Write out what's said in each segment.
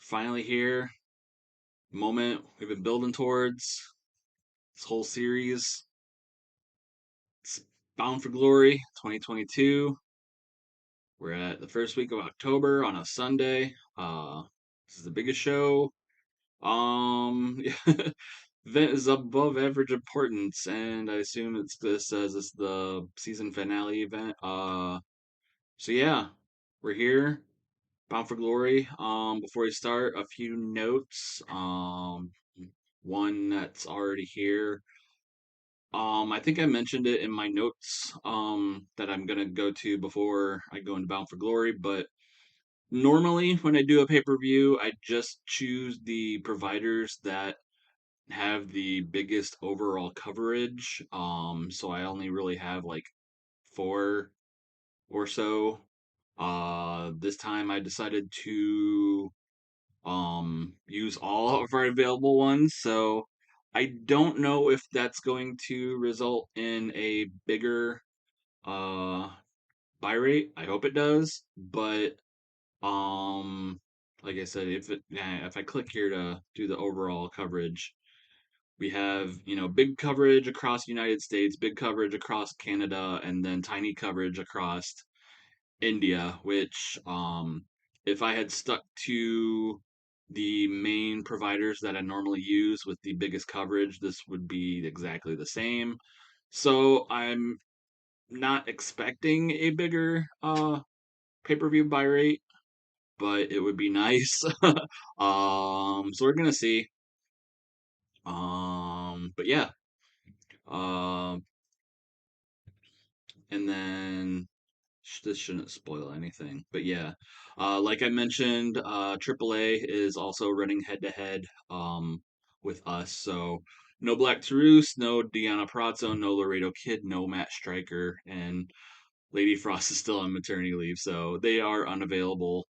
Finally here. Moment we've been building towards this whole series. It's Bound for Glory 2022. We're at the first week of October on a Sunday. This is the biggest show. Event is above average importance, and I assume it's this as it's the season finale event. So yeah, we're here. Bound for Glory. Before we start, a few notes. One that's already here. I think I mentioned it in my notes. That I'm gonna go to before I go into Bound for Glory. But normally, when I do a pay-per-view, I just choose the providers that have the biggest overall coverage. So I only really have like four or so. This time I decided to use all of our available ones. So I don't know if that's going to result in a bigger uh buy rate. I hope it does, but um like I said, if I click here to do the overall coverage, we have, big coverage across the United States, big coverage across Canada, and then tiny coverage across India, which if I had stuck to the main providers that I normally use with the biggest coverage, this would be exactly the same. So I'm not expecting a bigger pay-per-view buy rate, but it would be nice. So we're gonna see. But yeah. Um, and then this shouldn't spoil anything, but yeah, like I mentioned, AAA is also running head to head with us. So no Black Taurus, no Deanna Prazzo, no Laredo Kid, no Matt Stryker, and Lady Frost is still on maternity leave, so they are unavailable.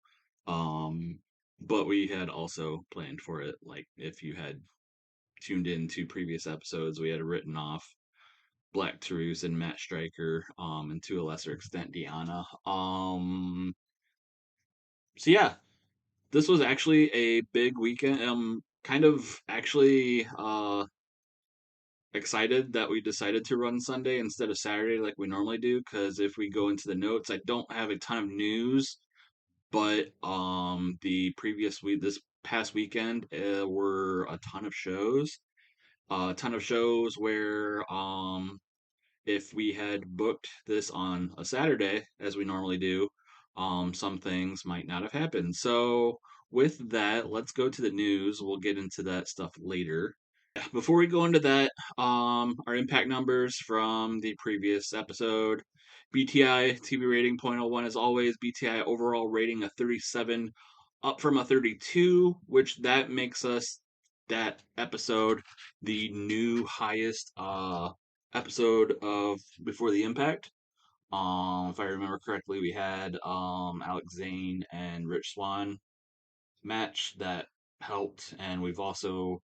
Um, but we had also planned for it. Like if you had tuned in to previous episodes, we had written off Black Taurus and Matt Stryker, and to a lesser extent Deanna. So yeah, this was actually a big weekend. Kind of actually excited that we decided to run Sunday instead of Saturday like we normally do. Because if we go into the notes, I don't have a ton of news, but the previous week, this past weekend, were a ton of shows. A ton of shows where if we had booked this on a Saturday, as we normally do, some things might not have happened. So, with that, let's go to the news. We'll get into that stuff later. Before we go into that, our impact numbers from the previous episode. BTI TV rating 0.01 as always. BTI overall rating a 37, up from a 32, which that makes us that episode the new highest episode of Before the Impact. If I remember correctly, we had Alex Zane and Rich Swann match that helped, and we've also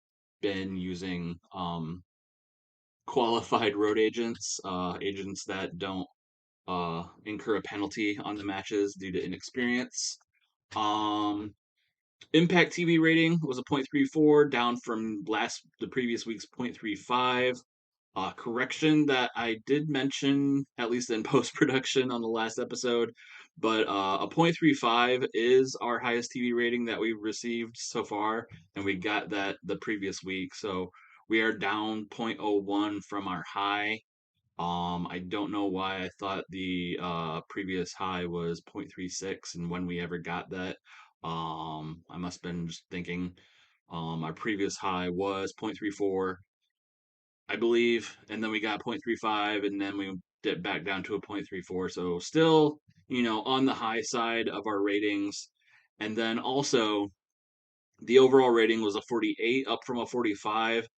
been using qualified road agents, agents that don't incur a penalty on the matches due to inexperience. Um, Impact TV rating was a 0.34, down from the previous week's 0.35. Correction that I did mention, at least in post production on the last episode, but a 0.35 is our highest TV rating that we've received so far, and we got that the previous week. So we are down zero point zero 0.01 from our high. I don't know why I thought the previous high was 0.36, and when we ever got that, I must have been just thinking our previous high was 0.34, I believe, and then we got 0.35, and then we dipped back down to a 0.34. So still, on the high side of our ratings. And then also the overall rating was a 48, up from a 45,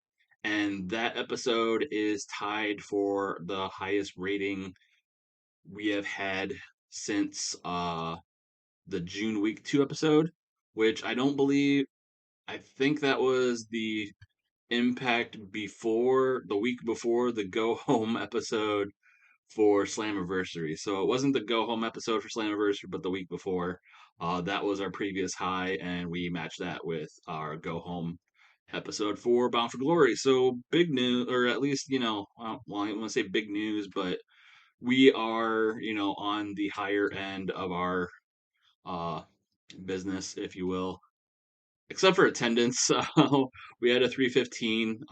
and that episode is tied for the highest rating we have had since the June week 2 episode, which I think that was the Impact before the week before the Go Home episode for Slammiversary. So it wasn't the Go Home episode for Slammiversary, but the week before. That was our previous high, and we matched that with our go home episode for Bound for Glory. So big news, or at least, well, I want to say big news, but we are, on the higher end of our uh, business, if you will, except for attendance. We had a 315,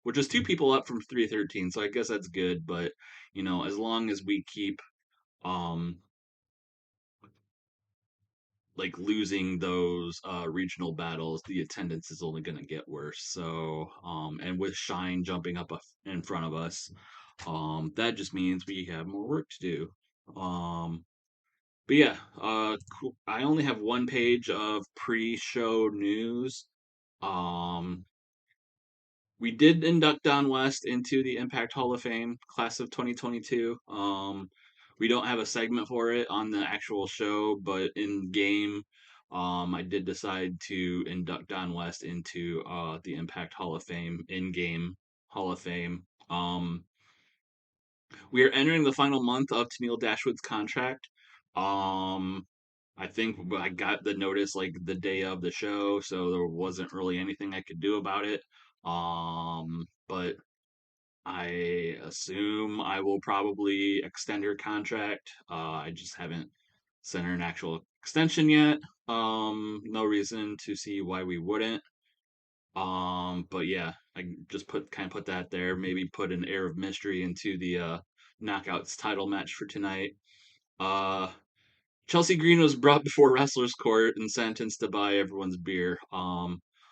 which is two people up from 313. So I guess that's good. But, as long as we keep, um, like losing those regional battles, the attendance is only going to get worse. So, and with Shine jumping up in front of us, that just means we have more work to do. But yeah, cool. I only have one page of pre-show news. Um, we did induct Don West into the Impact Hall of Fame class of 2022. We don't have a segment for it on the actual show, but in game, I did decide to induct Don West into the Impact Hall of Fame in game Hall of Fame. We are entering the final month of Tenille Dashwood's contract. Um, I think I got the notice like the day of the show, so there wasn't really anything I could do about it. But I assume I will probably extend her contract. I just haven't sent her an actual extension yet. No reason to see why we wouldn't. But yeah, I just put that there. Maybe put an air of mystery into the knockouts title match for tonight. Uh, Chelsea Green was brought before wrestlers court and sentenced to buy everyone's beer.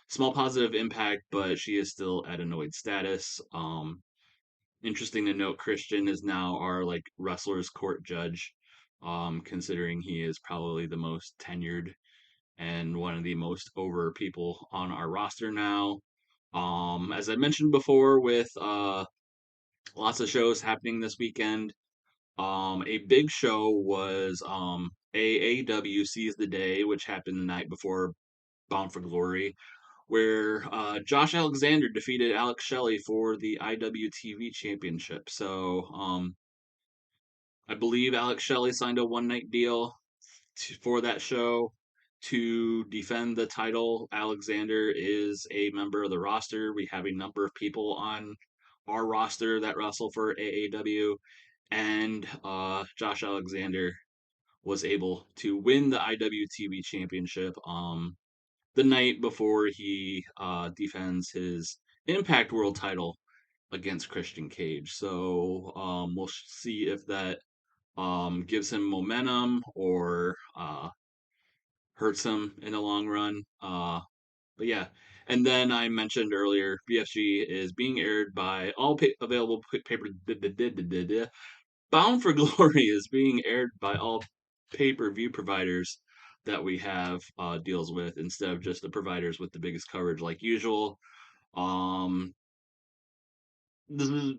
Small positive impact, but she is still at annoyed status. Interesting to note, Christian is now our like wrestlers court judge, considering he is probably the most tenured and one of the most over people on our roster now. As I mentioned before, with lots of shows happening this weekend, a big show was AAW Seize the Day, which happened the night before Bound for Glory, where Josh Alexander defeated Alex Shelley for the IWTV Championship. So I believe Alex Shelley signed a one night deal for that show to defend the title. Alexander is a member of the roster. We have a number of people on our roster that wrestle for AAW, and Josh Alexander was able to win the IWTV Championship the night before he defends his Impact World title against Christian Cage. So we'll see if that gives him momentum or hurts him in the long run. But yeah, and then I mentioned earlier, BFG is being aired by all available paper. Bound for Glory is being aired by all pay-per-view providers that we have deals with instead of just the providers with the biggest coverage like usual. Um, this is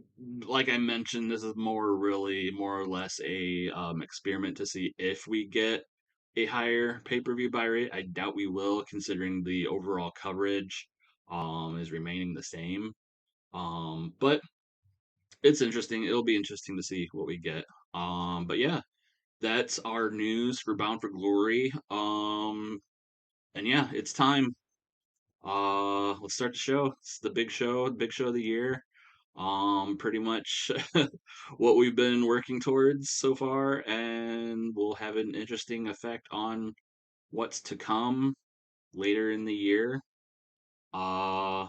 like I mentioned, this is more or less a experiment to see if we get a higher pay-per-view buy rate. I doubt we will, considering the overall coverage is remaining the same. But it's interesting. It'll be interesting to see what we get. But yeah, that's our news for Bound for Glory. And yeah, it's time. Let's start the show. It's the big show of the year. Pretty much what we've been working towards so far, and will have an interesting effect on what's to come later in the year. Uh,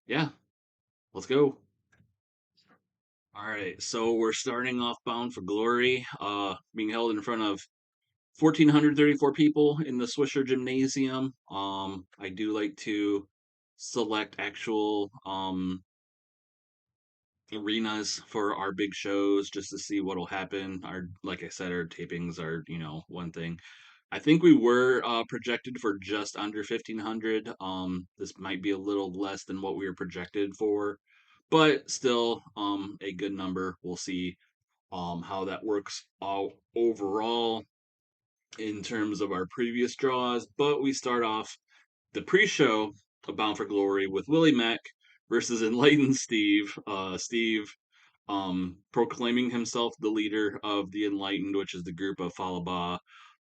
yeah, let's go. All right, so we're starting off Bound for Glory, being held in front of 1,434 people in the Swisher Gymnasium. I do like to select actual arenas for our big shows just to see what'll happen. Our, like I said, our tapings are, one thing. I think we were projected for just under 1,500. This might be a little less than what we were projected for, but still a good number. We'll see how that works overall in terms of our previous draws. But we start off the pre-show of Bound for Glory with Willie Mack versus Enlightened Steve. Steve proclaiming himself the leader of the Enlightened, which is the group of Falaba.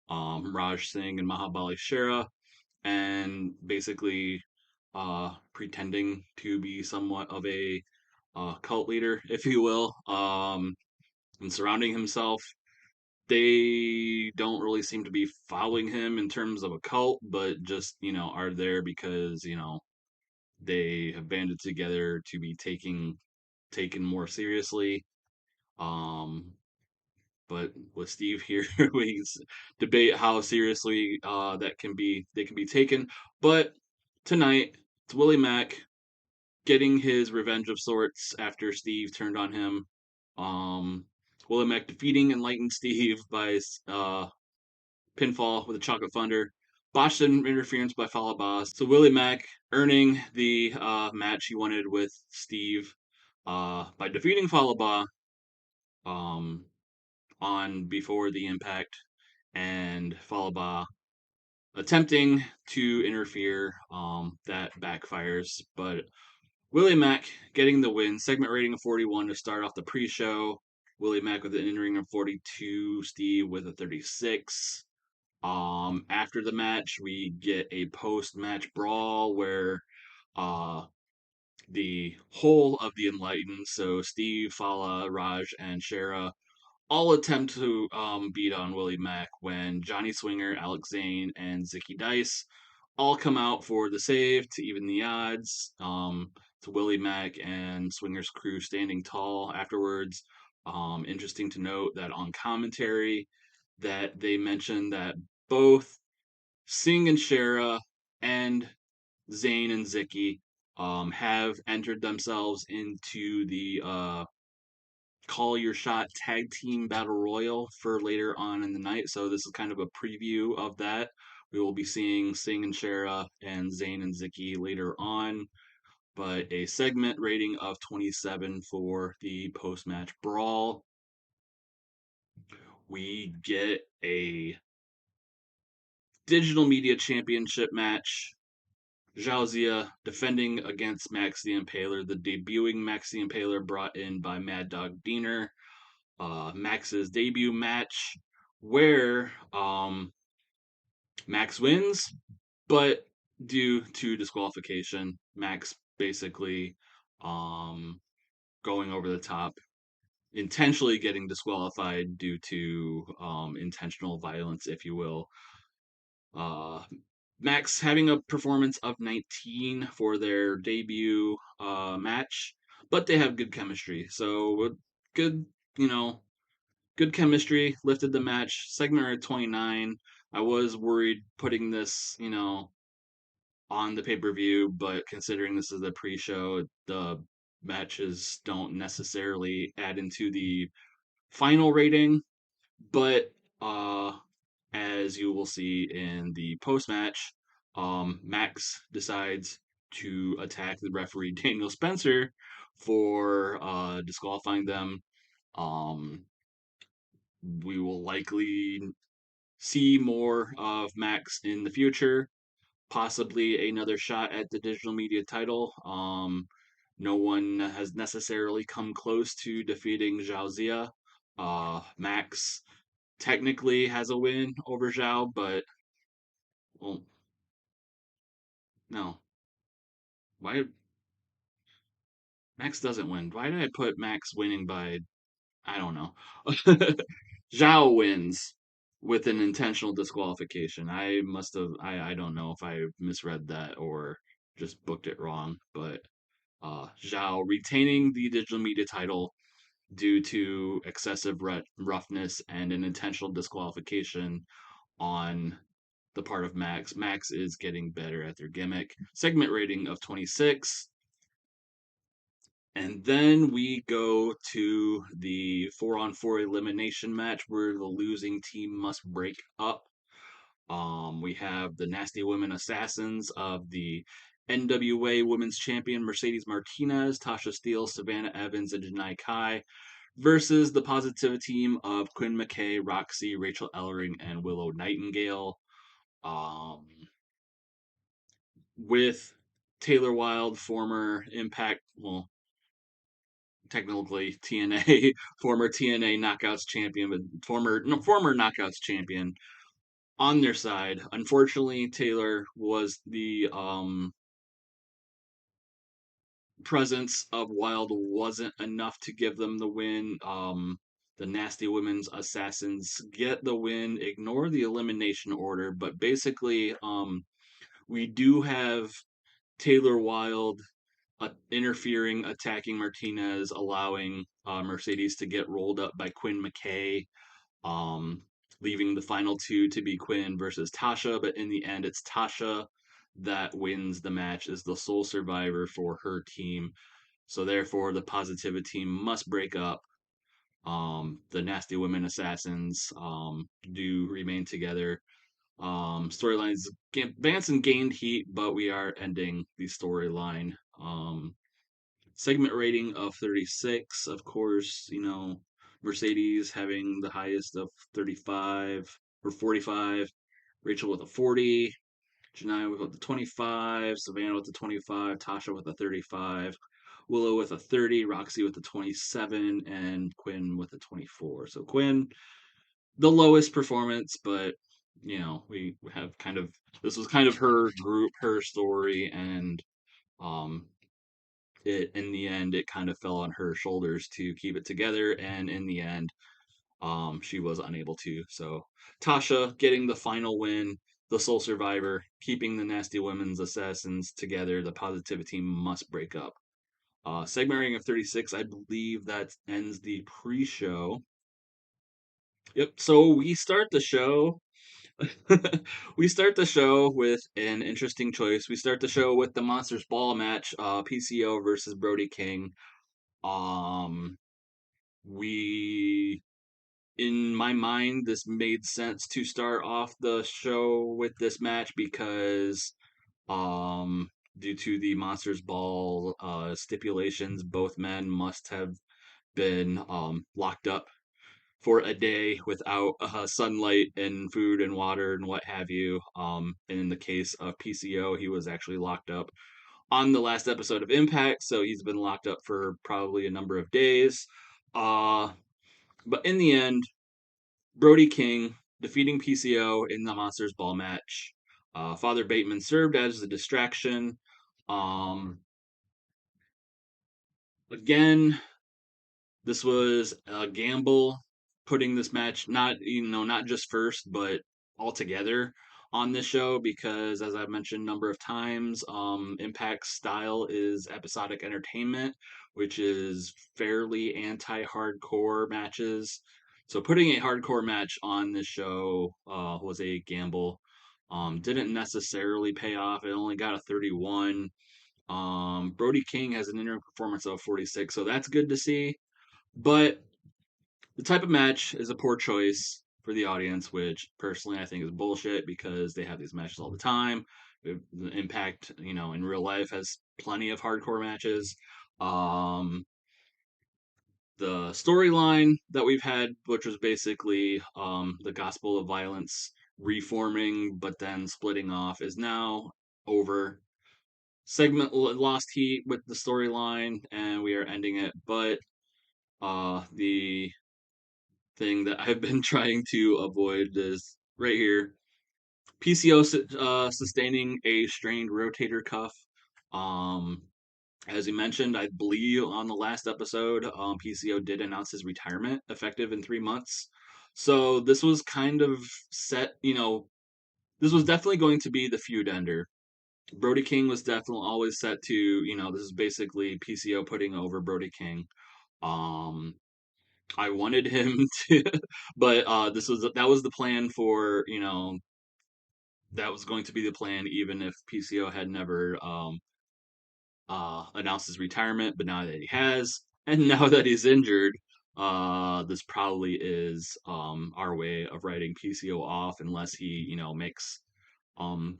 Raj Singh and Mahabali Shera, and basically pretending to be somewhat of a cult leader, if you will, and surrounding himself. They don't really seem to be following him in terms of a cult, but just, are there because, they have banded together to be taken more seriously. Um, but with Steve here, we debate how seriously they can be taken. But tonight, it's Willie Mack getting his revenge of sorts after Steve turned on him. Um, Willie Mack defeating Enlightened Steve by pinfall with a chocolate thunder. Botched interference by Falaba. So Willie Mack earning the match he wanted with Steve by defeating Falaba um, on Before the Impact, and Falaba attempting to interfere. That backfires, but Willie Mack getting the win. Segment rating of 41 to start off the pre-show. Willie Mack with an in-ring of 42. Steve with a 36. After the match, we get a post-match brawl where uh, the whole of the Enlightened, so Steve, Fala, Raj, and Shera, all attempt to beat on Willie Mack when Johnny Swinger, Alex Zane, and Zicky Dice all come out for the save to even the odds. To Willie Mack and Swinger's crew standing tall afterwards. Interesting to note that on commentary that they mentioned that both Singh and Shera and Zane and Zicky have entered themselves into the Call Your Shot Tag Team Battle Royal for later on in the night. So this is kind of a preview of that. We will be seeing Singh and Shera and Zane and Zicky later on, but a segment rating of 27 for the post-match brawl. We get a digital media championship match. Zhao Zia defending against Max the Impaler, the debuting Max the Impaler brought in by Mad Dog Diener. Max's debut match where Max wins, but due to disqualification, Max basically um, going over the top, intentionally getting disqualified due to intentional violence, if you will. Uh, Max having a performance of 19 for their debut match, but they have good chemistry. So good, you know, good chemistry, lifted the match. Segment at 29. I was worried putting this, on the pay per view, but considering this is the pre show, the matches don't necessarily add into the final rating. But as you will see in the post match, Max decides to attack the referee Daniel Spencer for disqualifying them. Um, we will likely see more of Max in the future, possibly another shot at the digital media title. No one has necessarily come close to defeating Zhao Zia. Max technically has a win over Zhao, but well, no. Why Max doesn't win? Why did I put Max winning by? I don't know. Zhao wins with an intentional disqualification. I must have. I don't know if I misread that or just booked it wrong, but Zhao retaining the digital media title due to excessive roughness and an intentional disqualification on the part of Max. Max is getting better at their gimmick. Segment rating of 26. And then we go to the 4-on-4 elimination match where the losing team must break up. We have the Nasty Women Assassins of the NWA Women's Champion Mercedes Martinez, Tasha Steele, Savannah Evans, and Janai Kai versus the Positive team of Quinn McKay, Roxy, Rachel Ellering, and Willow Nightingale. Um, with Taylor Wilde, former Impact, well, technically TNA, former TNA Knockouts champion, but former Knockouts champion, on their side. Unfortunately, Taylor was the presence of Wild wasn't enough to give them the win. The Nasty Women's Assassins get the win, ignore the elimination order, but basically, we do have Taylor Wilde interfering, attacking Martinez, allowing Mercedes to get rolled up by Quinn McKay, um, leaving the final two to be Quinn versus Tasha. But in the end, it's Tasha that wins the match as the sole survivor for her team. So therefore, the Positiva team must break up. The Nasty Women Assassins do remain together. Storylines Vanson gained heat, but we are ending the storyline. Segment rating of 36. Of course, Mercedes having the highest of 35 or 45. Rachel with a 40. Janiyah with the 25, Savannah with the 25, Tasha with a 35, Willow with a 30, Roxy with the 27, and Quinn with a 24. So Quinn, the lowest performance, but we have this was kind of her group, her story, and um it in the end it kind of fell on her shoulders to keep it together, and in the end she was unable to. So Tasha getting the final win, the sole survivor, keeping the Nasty Women's Assassins together. The Positivity team must break up. Segment rating of 36. I believe that ends the pre-show. Yep. So we start the show. We start the show with an interesting choice. We start the show with the Monsters Ball match, PCO versus Brody King. Um, we in my mind, this made sense to start off the show with this match because, due to the Monsters Ball stipulations, both men must have been locked up for a day without sunlight and food and water and what have you. And in the case of PCO, he was actually locked up on the last episode of Impact, so he's been locked up for probably a number of days. Uh, but in the end, Brody King defeating PCO in the Monsters Ball match. Father Bateman served as a distraction. Um, again, this was a gamble putting this match not just first but all together on this show because, as I've mentioned a number of times, Impact's style is episodic entertainment, which is fairly anti-hardcore matches. So putting a hardcore match on this show was a gamble. Didn't necessarily pay off. It only got a 31. Brody King has an interim performance of 46, so that's good to see. But the type of match is a poor choice for the audience, which personally I think is bullshit because they have these matches all the time. The Impact, in real life has plenty of hardcore matches. Um, the storyline that we've had, which was basically the Gospel of Violence reforming but then splitting off, is now over. Segment lost heat with the storyline, and we are ending it. But the thing that I've been trying to avoid is right here. PCO sustaining a strained rotator cuff. Um, as you mentioned, I believe on the last episode, PCO did announce his retirement effective in 3 months. So this was kind of set, this was definitely going to be the feud ender. Brody King was definitely always set to, this is basically PCO putting over Brody King. Um, I wanted him to, but that was the plan for that was going to be the plan even if PCO had never announced his retirement. But now that he has, and now that he's injured, this probably is our way of writing PCO off unless he makes um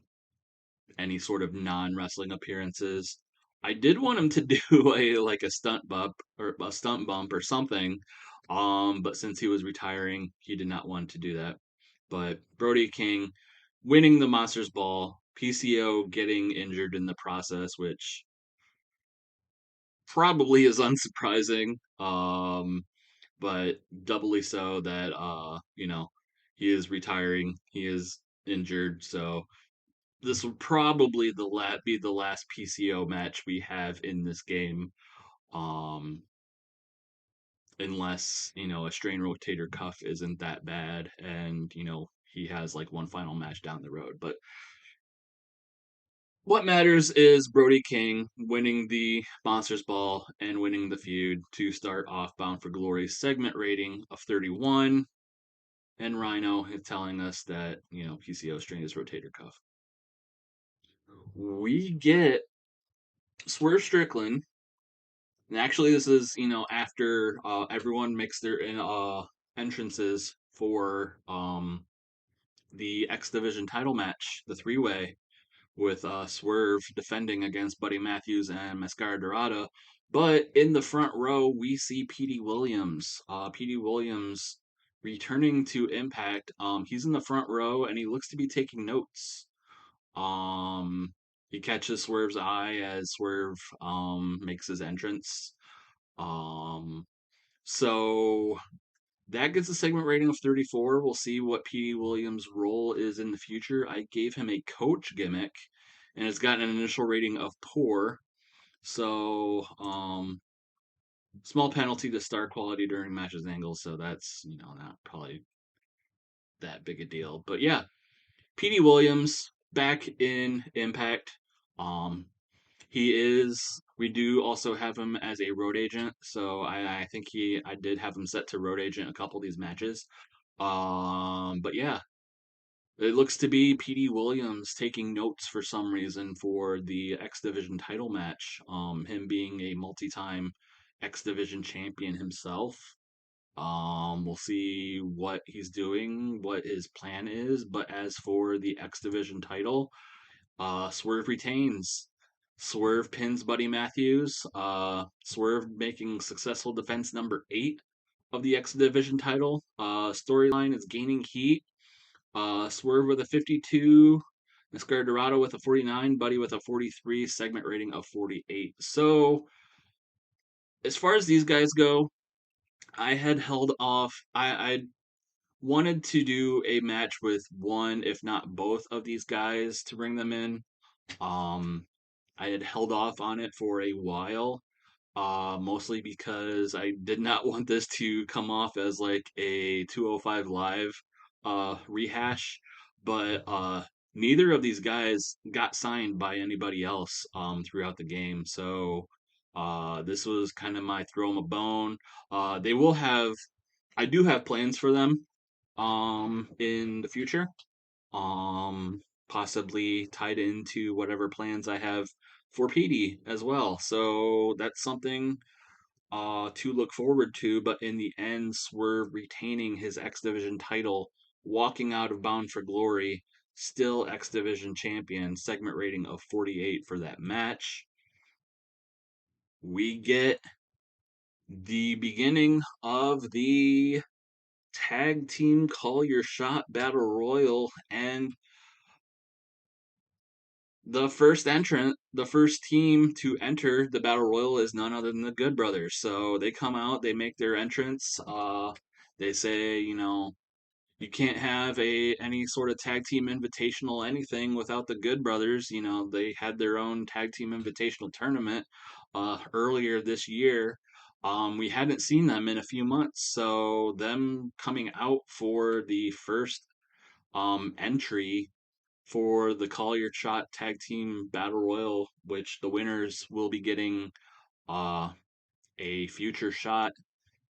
any sort of non-wrestling appearances. I did want him to do a stunt bump or something. But since he was retiring, he did not want to do that. But Brody King winning the Monsters Ball, PCO getting injured in the process, which probably is unsurprising. But doubly so that he is retiring. He is injured, so this will probably be the last PCO match we have in this game. Um, unless, a strain rotator cuff isn't that bad and, he has like one final match down the road. But what matters is Brody King winning the Monsters Ball and winning the feud to start off Bound for Glory's segment rating of 31. And Rhino is telling us that, PCO strained his rotator cuff. We get Swerve Strickland. And actually, this is, after everyone makes their entrances for the X Division title match, the three-way, with Swerve defending against Buddy Matthews and Mascara Dorada. But in the front row, we see Petey Williams. Petey Williams returning to Impact. He's in the front row and he looks to be taking notes. He catches Swerve's eye as Swerve makes his entrance. Um, so that gets a segment rating of 34. We'll see what Petey Williams' role is in the future. I gave him a coach gimmick, and it's got an initial rating of poor. So, small penalty to star quality during matches angles. So that's not probably that big a deal. But yeah, Petey Williams back in Impact. Um, he is. We do also have him as a road agent, so I think I did have him set to road agent a couple of these matches. But yeah, it looks to be Petey Williams taking notes for some reason for the X Division title match. Him being a multi-time X Division champion himself. We'll see what he's doing, what his plan is. But as for the X Division title, Swerve retains. Swerve pins Buddy Matthews. Swerve making successful defense number 8 of the X Division title. Storyline is gaining heat. Swerve with a 52. Mascara Dorada with a 49. Buddy with a 43. Segment rating of 48. So, as far as these guys go, I had held off. I wanted to do a match with one, if not both, of these guys to bring them in. Um, I had held off on it for a while, mostly because I did not want this to come off as like a 205 Live rehash, but neither of these guys got signed by anybody else throughout the game, so this was kind of my throw them a bone. They will have, I do have plans for them in the future, um, possibly tied into whatever plans I have for PD as well. So that's something to look forward to. But in the end, Swerve retaining his X Division title, walking out of Bound for Glory, still X Division champion, segment rating of 48 for that match. We get the beginning of the tag team call your shot battle royal, and the first team to enter the battle royal is none other than the Good Brothers. So they come out, they make their entrance. They say, you can't have any sort of tag team invitational anything without the Good Brothers. They had their own tag team invitational tournament earlier this year. We hadn't seen them in a few months, so them coming out for the first entry for the Call Your Shot Tag Team Battle Royal, which the winners will be getting uh, a future shot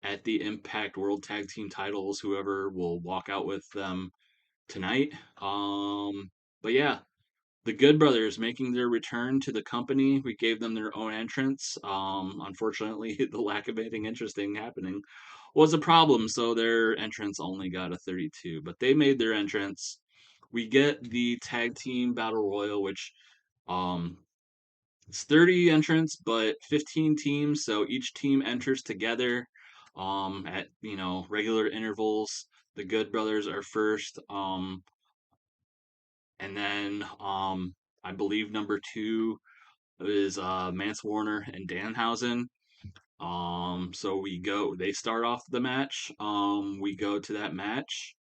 at the Impact World Tag Team titles, whoever will walk out with them tonight. But yeah, the Good Brothers making their return to the company. We gave them their own entrance. Unfortunately, the lack of anything interesting happening was a problem, so their entrance only got a 32. But they made their entrance. We get the tag team battle royal, which um, it's 30 entrants, but 15 teams. So each team enters together at regular intervals. The Good Brothers are first. And then I believe number 2 is Mance Warner and Danhausen. So they start off the match. We go to that match.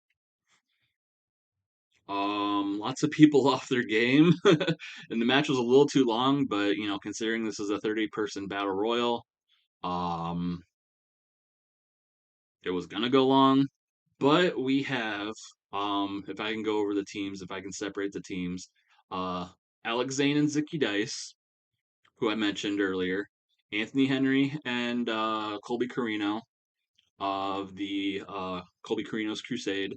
Lots of people off their game, and the match was a little too long. But considering this is a 30-person battle royal, um, it was gonna go long. But we have, if I can go over the teams, if I can separate the teams, uh, Alex Zane and Zicky Dice, who I mentioned earlier, Anthony Henry and Colby Carino of the Colby Carino's Crusade,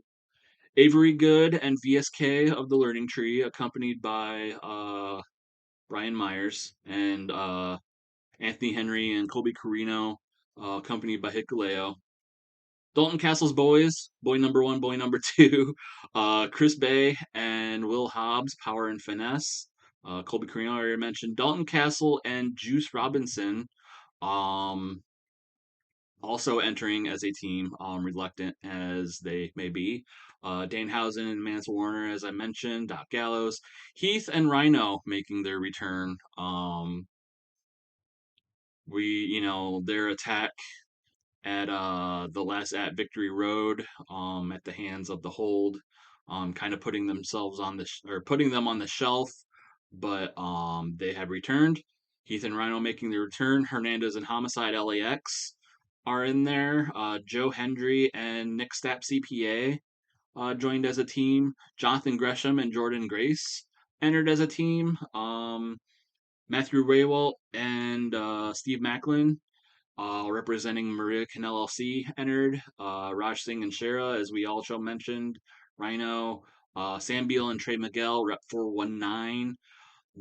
Avery Good and VSK of the Learning Tree, accompanied by Brian Myers, and Anthony Henry and Colby Carino, accompanied by Hikuleo. Dalton Castle's boys, boy number one, boy number two, Chris Bay and Will Hobbs, Power and Finesse. Colby Carino, I already mentioned. Dalton Castle and Juice Robinson, um, also entering as a team, reluctant as they may be. Danhausen and Mance Warner, as I mentioned, Doc Gallows, Heath and Rhino making their return. Their attack at the last at Victory Road, at the hands of the Hold, kind of putting themselves on or putting them on the shelf, but they have returned. Heath and Rhino making their return. Hernandez and Homicide LAX are in there. Joe Hendry and Nick Stapp CPA joined as a team. Jonathan Gresham and Jordan Grace entered as a team. Matthew Raywalt and Steve Macklin, representing Maria Can LLC, entered. Raj Singh and Shara, as we also mentioned. Rhino, Sam Beal and Trey Miguel, Rep 419.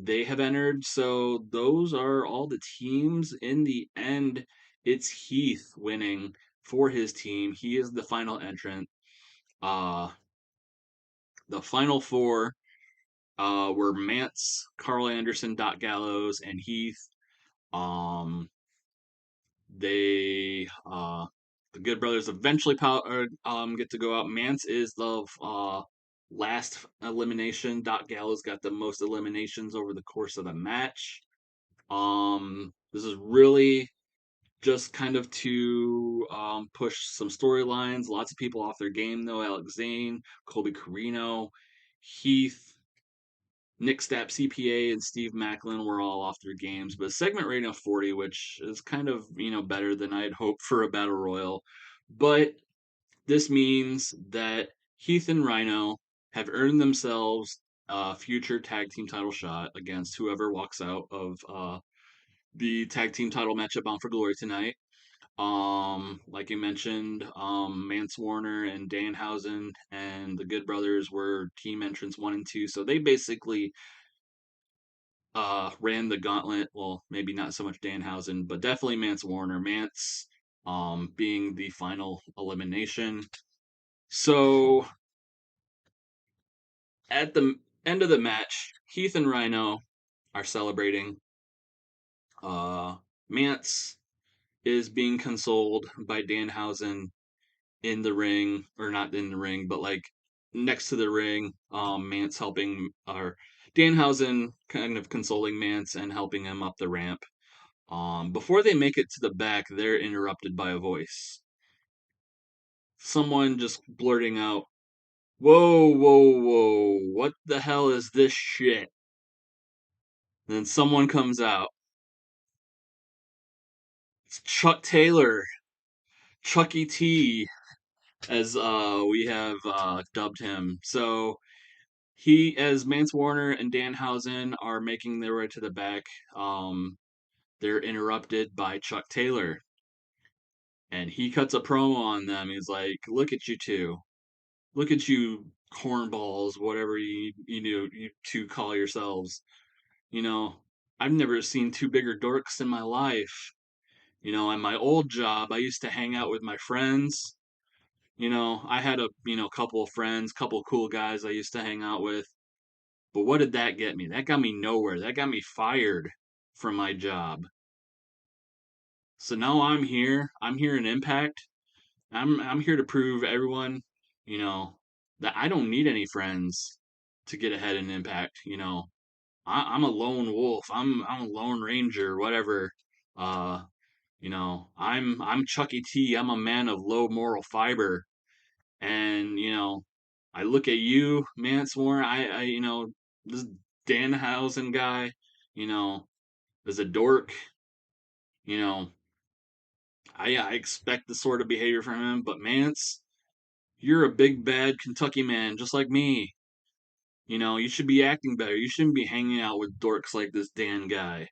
They have entered. So those are all the teams. In the end, it's Heath winning for his team. He is the final entrant. Uh, the final four were Mance, Carl Anderson, Dot Gallows, and Heath. Um, They the Good Brothers eventually get to go out. Mance is the last elimination. Dot Gallows got the most eliminations over the course of the match. This is really just kind of to push some storylines. Lots of people off their game though. Alex Zane, Colby Carino, Heath, Nick Stapp, CPA, and Steve Macklin were all off their games, but segment rating of 40, which is kind of better than I'd hoped for a battle royal. But this means that Heath and Rhino have earned themselves a future tag team title shot against whoever walks out of the tag team title matchup Bound for Glory tonight. Like you mentioned, Mance Warner and Danhausen and the Good Brothers were team entrants 1 and 2, so they basically ran the gauntlet. Well, maybe not so much Danhausen, but definitely Mance Warner. Mance being the final elimination. So at the end of the match, Heath and Rhino are celebrating. Mance is being consoled by Danhausen in the ring, or not in the ring, but like next to the ring. Mance helping, or Danhausen kind of consoling Mance and helping him up the ramp. Before they make it to the back, they're interrupted by a voice. Someone just blurting out, "Whoa, whoa, whoa, what the hell is this shit?" And then someone comes out. It's Chuck Taylor, Chucky T, as we have dubbed him. So he, as Mance Warner and Danhausen are making their way to the back, they're interrupted by Chuck Taylor. And he cuts a promo on them. He's like, "Look at you two. Look at you cornballs, whatever you two call yourselves. You know, I've never seen two bigger dorks in my life. At my old job, I used to hang out with my friends. I had a couple of friends, couple cool guys I used to hang out with. But what did that get me? That got me nowhere. That got me fired from my job. So now I'm here. I'm here in Impact. I'm here to prove everyone, you know, that I don't need any friends to get ahead in Impact. I'm a lone wolf. I'm a lone ranger, whatever. Uh, I'm Chucky T. I'm a man of low moral fiber, and I look at you, Mance Warren. This Danhausen guy, you know, is a dork. You know, I expect this sort of behavior from him, but Mance, you're a big bad Kentucky man, just like me. You should be acting better. You shouldn't be hanging out with dorks like this Dan guy.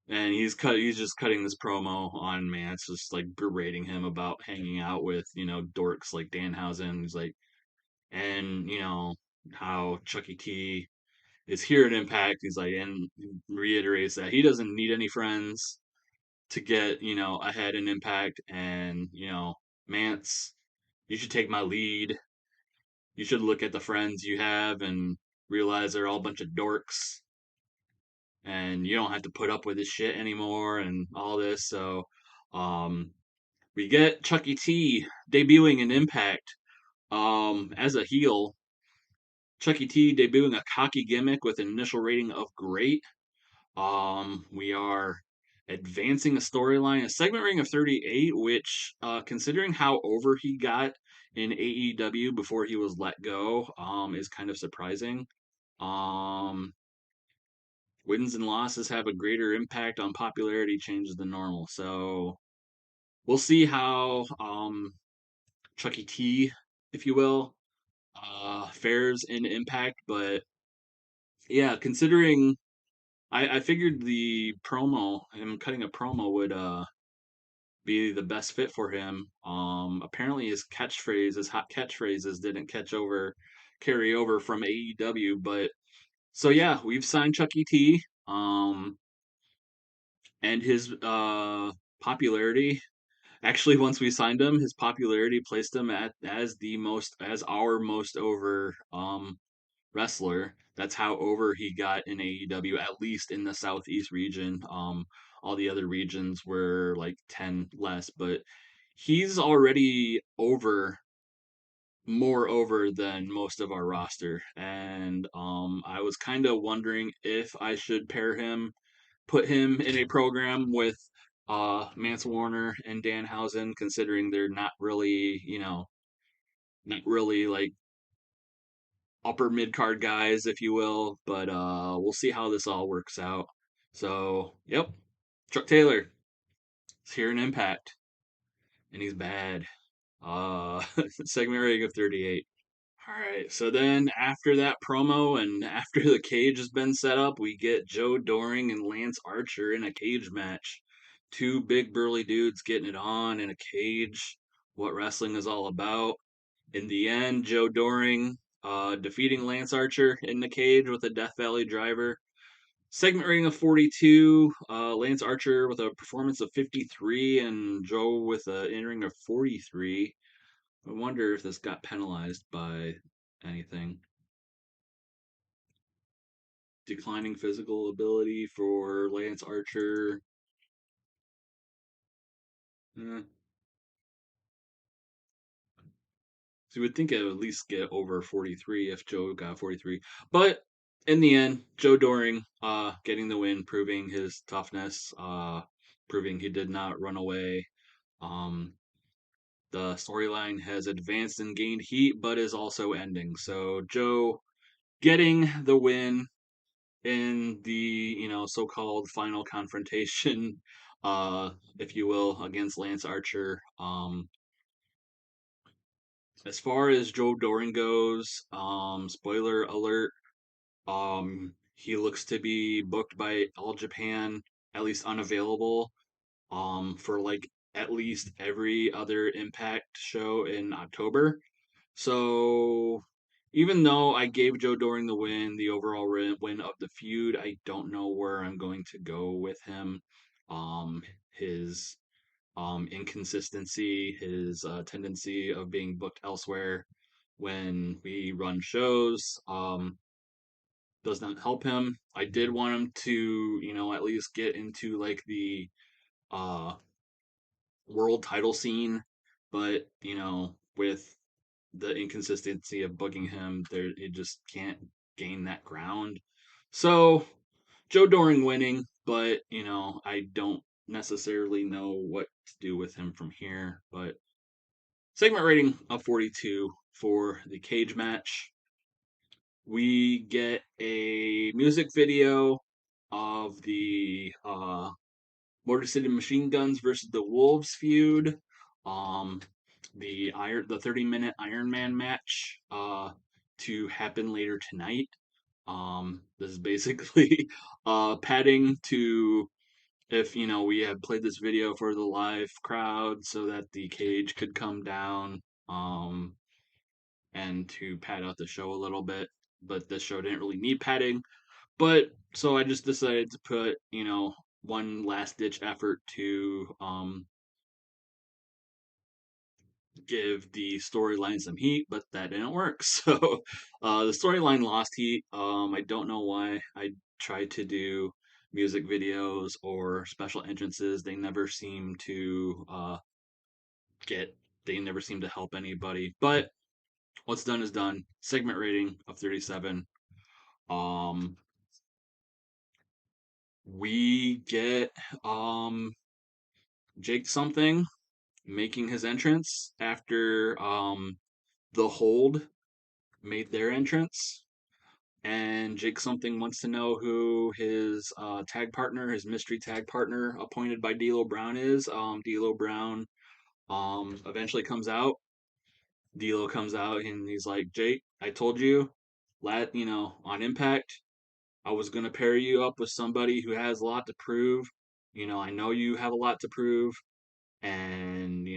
And he's just cutting this promo on Mance, just like berating him about hanging out with, dorks like Danhausen. He's like, and how Chucky T is here at Impact. He's like, and reiterates that he doesn't need any friends to get, ahead in Impact. And, Mance, you should take my lead. You should look at the friends you have and realize they're all a bunch of dorks. And you don't have to put up with this shit anymore and all this. So, um, we get Chucky T debuting in Impact, as a heel. Chucky T debuting a cocky gimmick with an initial rating of great. We are advancing a storyline, a segment ring of 38, which, considering how over he got in AEW before he was let go, is kind of surprising. Um, Wins and losses have a greater impact on popularity changes than normal. So we'll see how, Chucky T, if you will, fares in Impact. But yeah, considering I figured the promo, him cutting a promo would be the best fit for him. Apparently his hot catchphrases didn't carry over from AEW. But so yeah, we've signed Chucky T. And his popularity, actually, once we signed him, his popularity placed him as our most over wrestler. That's how over he got in AEW, at least in the Southeast region. All the other regions were like 10 less, but he's already more over than most of our roster. And I was kind of wondering if I should put him in a program with Mance Warner and Danhausen, considering they're not really like upper mid card guys, if you will. But we'll see how this all works out. So, yep, Chuck Taylor is here in Impact, and he's bad. Segment rating of 38. All right, so then after that promo and after the cage has been set up, we get Joe Doering and Lance Archer in a cage match. Two big burly dudes getting it on in a cage. What wrestling is all about. In the end, Joe Doering defeating Lance Archer in the cage with a Death Valley driver. Segment rating of 42. Lance Archer with a performance of 53 and Joe with an in-ring of 43. I wonder if this got penalized by anything. Declining physical ability for Lance Archer. Eh. So you would think it would at least get over 43 if Joe got 43. But in the end, Joe Doering getting the win, proving his toughness, proving he did not run away. Um, the storyline has advanced and gained heat, but is also ending. So Joe getting the win in the so-called final confrontation, if you will, against Lance Archer. As far as Joe Doring goes, spoiler alert, he looks to be booked by All Japan, at least unavailable, for like at least every other Impact show in October. So even though I gave Joe Doring the win, the overall win of the feud, I don't know where I'm going to go with him. His inconsistency, his tendency of being booked elsewhere when we run shows, does not help him. I did want him to, at least get into like the uh, world title scene, but with the inconsistency of booking him, there it just can't gain that ground. So Joe Doring winning, but I don't necessarily know what to do with him from here. But segment rating of 42 for the cage match. We get a music video of the Motor City Machine Guns versus the Wolves feud. Um, the 30-minute Iron Man match to happen later tonight. This is basically padding to, if we had played this video for the live crowd so that the cage could come down, and to pad out the show a little bit. But this show didn't really need padding. But so I just decided to put, one last ditch effort to give the storyline some heat, but that didn't work. So the storyline lost heat. I don't know why. I tried to do music videos or special entrances. Get. They never seem to help anybody. But what's done is done. Segment rating of 37. Um, we get Jake something making his entrance after the Hold made their entrance. And Jake something wants to know who his tag partner, his mystery tag partner appointed by D'Lo Brown is. D'Lo Brown eventually comes out. D'Lo comes out and he's like, Jake, I told you, on Impact, I was gonna pair you up with somebody who has a lot to prove. I know you have a lot to prove, and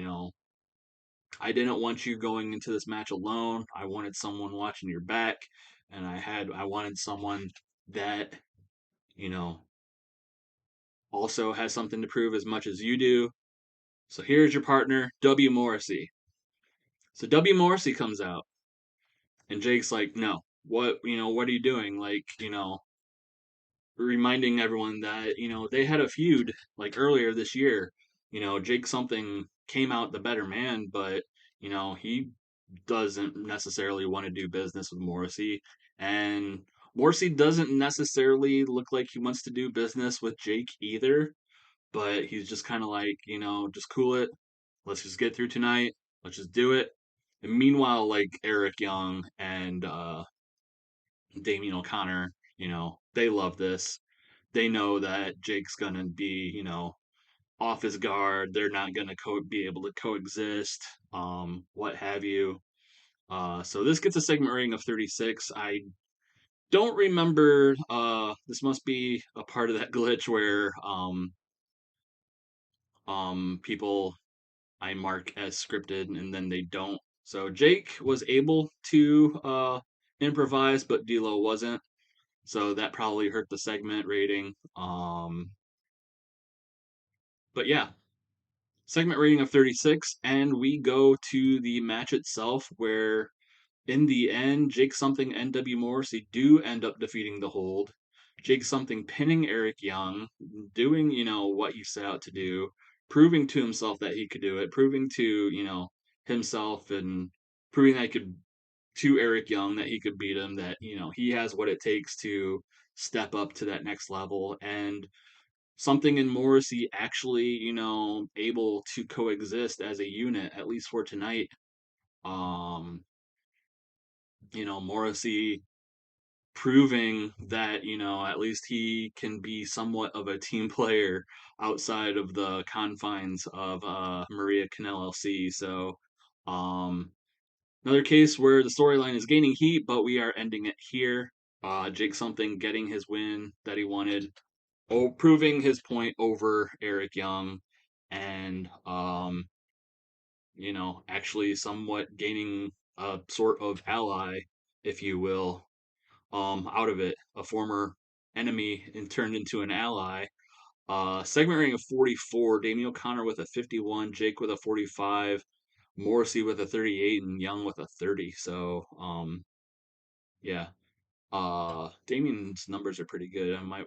I didn't want you going into this match alone. I wanted someone watching your back, and I wanted someone that, you know, also has something to prove as much as you do. So here's your partner, W. Morrissey. So W. Morrissey comes out, and Jake's like, no, what are you doing? Like, reminding everyone that, they had a feud like earlier this year. Jake something came out the better man, but, he doesn't necessarily want to do business with Morrissey. And Morrissey doesn't necessarily look like he wants to do business with Jake either, but he's just kind of like, just cool it. Let's just get through tonight. Let's just do it. And meanwhile, like Eric Young and Damian O'Connor, they love this. They know that Jake's gonna be, off his guard. They're not gonna be able to coexist, what have you. So this gets a segment rating of 36. I don't remember. This must be a part of that glitch where people I mark as scripted and then they don't. So Jake was able to improvise, but D'Lo wasn't. So that probably hurt the segment rating. But yeah, segment rating of 36, and we go to the match itself where in the end, Jake something and W. Morrissey do end up defeating the Hold. Jake something pinning Eric Young, doing, what he set out to do, proving to himself that he could do it, proving to, himself and proving that he could to Eric Young that he could beat him, that, he has what it takes to step up to that next level. And something in Morrissey actually, able to coexist as a unit, at least for tonight. Um, Morrissey proving that, at least he can be somewhat of a team player outside of the confines of Maria Canal LC. So, another case where the storyline is gaining heat, but we are ending it here. Jake something getting his win that he wanted, proving his point over Eric Young, and actually somewhat gaining a sort of ally, if you will, out of it. A former enemy and turned into an ally. Segment rating of 44. Damian O'Connor with a 51, Jake with a 45, Morrissey with a 38, and Young with a 30. So, yeah. Damian's numbers are pretty good. I might,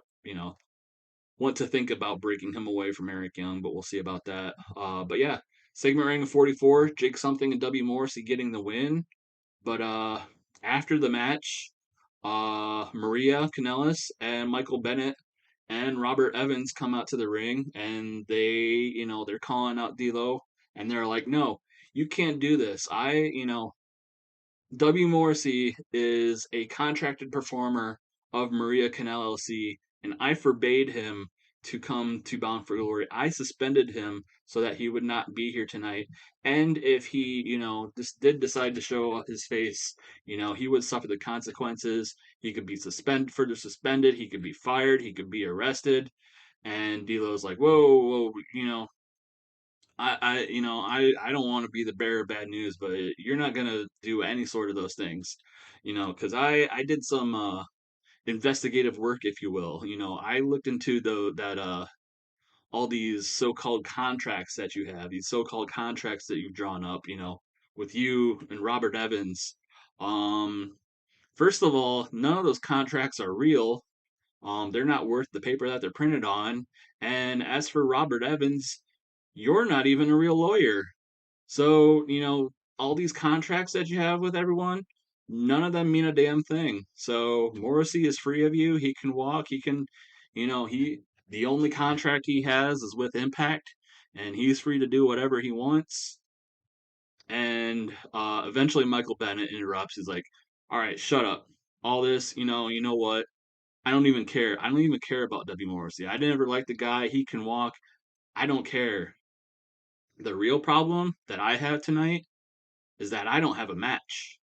want to think about breaking him away from Eric Young, but we'll see about that. But yeah, segment rating of 44. Jake something and W. Morrissey getting the win. But after the match, Maria Kanellis and Michael Bennett and Robert Evans come out to the ring, and they're calling out D'Lo, and they're like, "No, you can't do this. W. Morrissey is a contracted performer of Maria Canal LLC, and I forbade him to come to Bound for Glory. I suspended him so that he would not be here tonight. And if he, just did decide to show his face, he would suffer the consequences. He could be further suspended. He could be fired. He could be arrested. And D'Lo's like, whoa, whoa, I don't want to be the bearer of bad news, but you're not gonna do any sort of those things, because I did some investigative work, if you will. I looked into that all these so-called contracts that you have, these so-called contracts that you've drawn up, with you and Robert Evans. Um, First of all, none of those contracts are real. They're not worth the paper that they're printed on. And as for Robert Evans, you're not even a real lawyer. So, all these contracts that you have with everyone, none of them mean a damn thing. So, Morrissey is free of you. He can walk. He can, the only contract he has is with Impact, and he's free to do whatever he wants. And eventually, Michael Bennett interrupts. He's like, all right, shut up. All this, you know what? I don't even care. I don't even care about W. Morrissey. I never liked the guy. He can walk. I don't care. The real problem that I have tonight is that I don't have a match.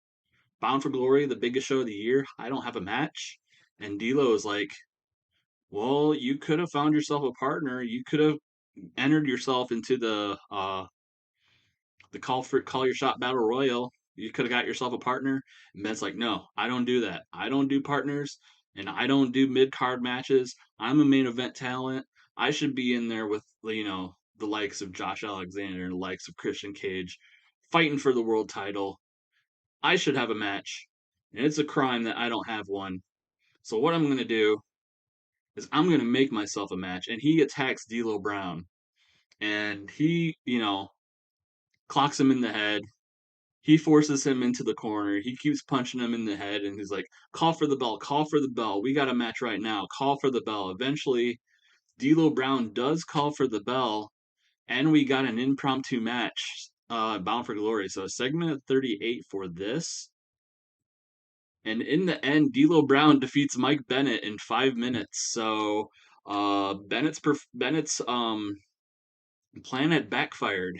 Bound for Glory, the biggest show of the year, I don't have a match. And D'Lo is like, well, you could have found yourself a partner. You could have entered yourself into the call your shot battle royal. You could have got yourself a partner. And Ben's like, no, I don't do that. I don't do partners, and I don't do mid card matches. I'm a main event talent. I should be in there with the likes of Josh Alexander and the likes of Christian Cage, fighting for the world title. I should have a match, and it's a crime that I don't have one. So what I'm going to do is I'm going to make myself a match. And he attacks D'Lo Brown, and he, clocks him in the head. He forces him into the corner. He keeps punching him in the head, and he's like, "Call for the bell! Call for the bell! We got a match right now! Call for the bell!" Eventually, D'Lo Brown does call for the bell, and we got an impromptu match, Bound for Glory. So segment of 38 for this. And in the end, D'Lo Brown defeats Mike Bennett in 5 minutes. So Bennett's plan had backfired.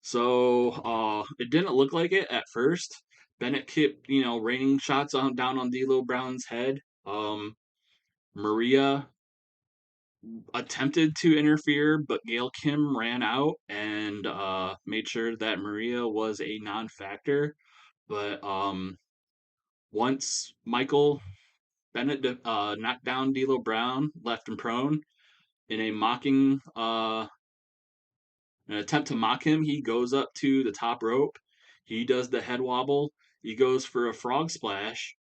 So it didn't look like it at first. Bennett kept raining shots down on D'Lo Brown's head. Maria attempted to interfere, but Gail Kim ran out and made sure that Maria was a non-factor. But once Michael Bennett knocked down D'Lo Brown, left him prone. In an attempt to mock him, he goes up to the top rope. He does the head wobble. He goes for a frog splash.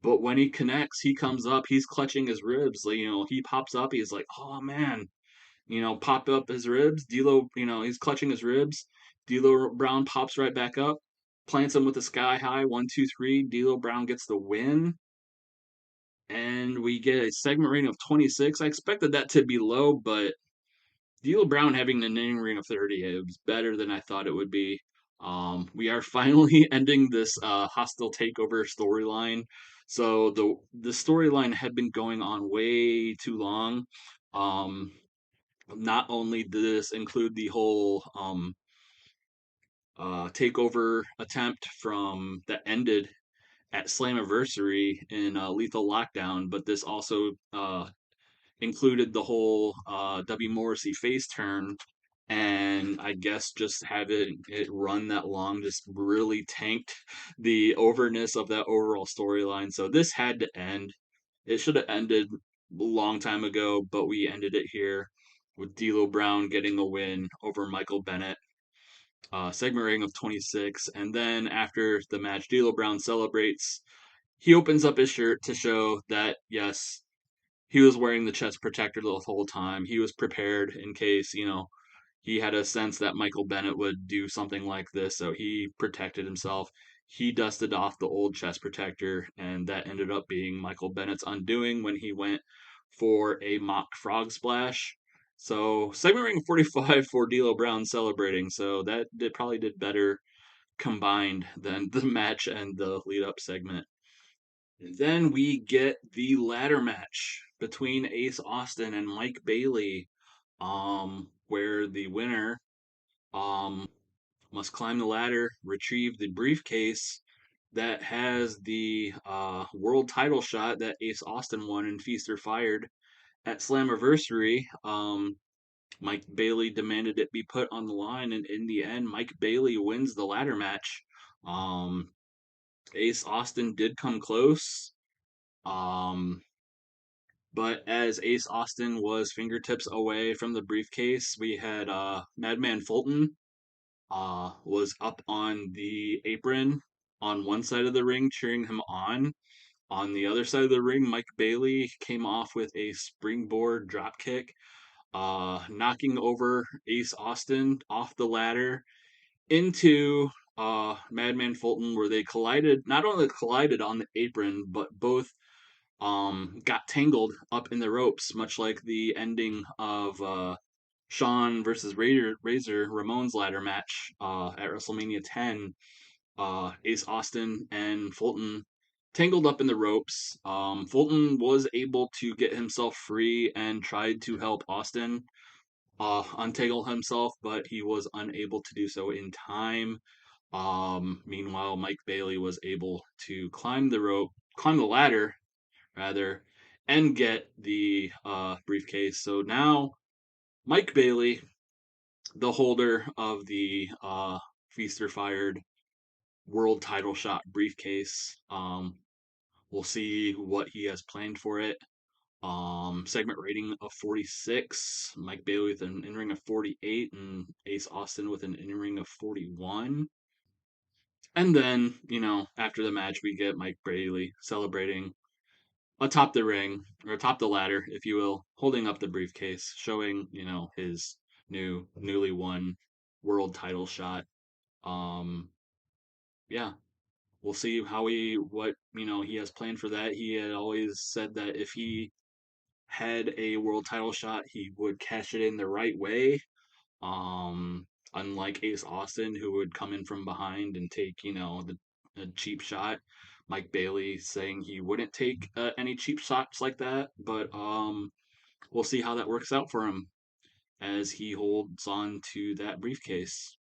But when he connects, he comes up. He's clutching his ribs. He pops up. He's like, oh man, pop up his ribs. D'Lo, he's clutching his ribs. D'Lo Brown pops right back up, plants him with a sky high 1, 2, 3. D'Lo Brown gets the win, and we get a segment rating of 26. I expected that to be low, but D'Lo Brown having an inning rating of 30, it was better than I thought it would be. We are finally ending this hostile takeover storyline. So the storyline had been going on way too long. Um, Not only did this include the whole takeover attempt from that ended at Slammiversary in Lethal Lockdown, but this also included the whole W. Morrissey face turn, and I guess just having it run that long just really tanked the overness of that overall storyline. So this had to end. It should have ended a long time ago, but we ended it here with D'Lo Brown getting a win over Michael Bennett. Segment rating of 26, and then after the match, D'Lo Brown celebrates. He opens up his shirt to show that yes, he was wearing the chest protector the whole time. He was prepared in case, he had a sense that Michael Bennett would do something like this, so he protected himself. He dusted off the old chest protector, and that ended up being Michael Bennett's undoing when he went for a mock frog splash. So segment ring 45 for D'Lo Brown celebrating. So that probably did better combined than the match and the lead up segment. And then we get the ladder match between Ace Austin and Mike Bailey, where the winner um, must climb the ladder, retrieve the briefcase that has the world title shot that Ace Austin won in Feast or Fired at Slammiversary. Mike Bailey demanded it be put on the line, and in the end, Mike Bailey wins the ladder match. Um, Ace Austin did come close, um, but as Ace Austin was fingertips away from the briefcase, we had Madman Fulton was up on the apron on one side of the ring cheering him on. On the other side of the ring, Mike Bailey came off with a springboard dropkick, knocking over Ace Austin off the ladder into Madman Fulton, where they collided. Not only collided on the apron, but both got tangled up in the ropes, much like the ending of Shawn versus Razor Ramon's ladder match at WrestleMania 10. Ace Austin and Fulton tangled up in the ropes. Fulton was able to get himself free and tried to help Austin untangle himself, but he was unable to do so in time. Meanwhile, Mike Bailey was able to climb the ladder rather, and get the briefcase. So now Mike Bailey, the holder of the Feast or Fired world title shot briefcase, we'll see what he has planned for it. Segment rating of 46. Mike Bailey with an in-ring of 48, and Ace Austin with an in-ring of 41. And then, after the match, we get Mike Bailey celebrating atop the ring, or atop the ladder, if you will, holding up the briefcase, showing, his newly won world title shot. Um, yeah, we'll see what, he has planned for that. He had always said that if he had a world title shot, he would cash it in the right way. Um, Unlike Ace Austin, who would come in from behind and take, the cheap shot. Mike Bailey saying he wouldn't take any cheap shots like that, but we'll see how that works out for him as he holds on to that briefcase.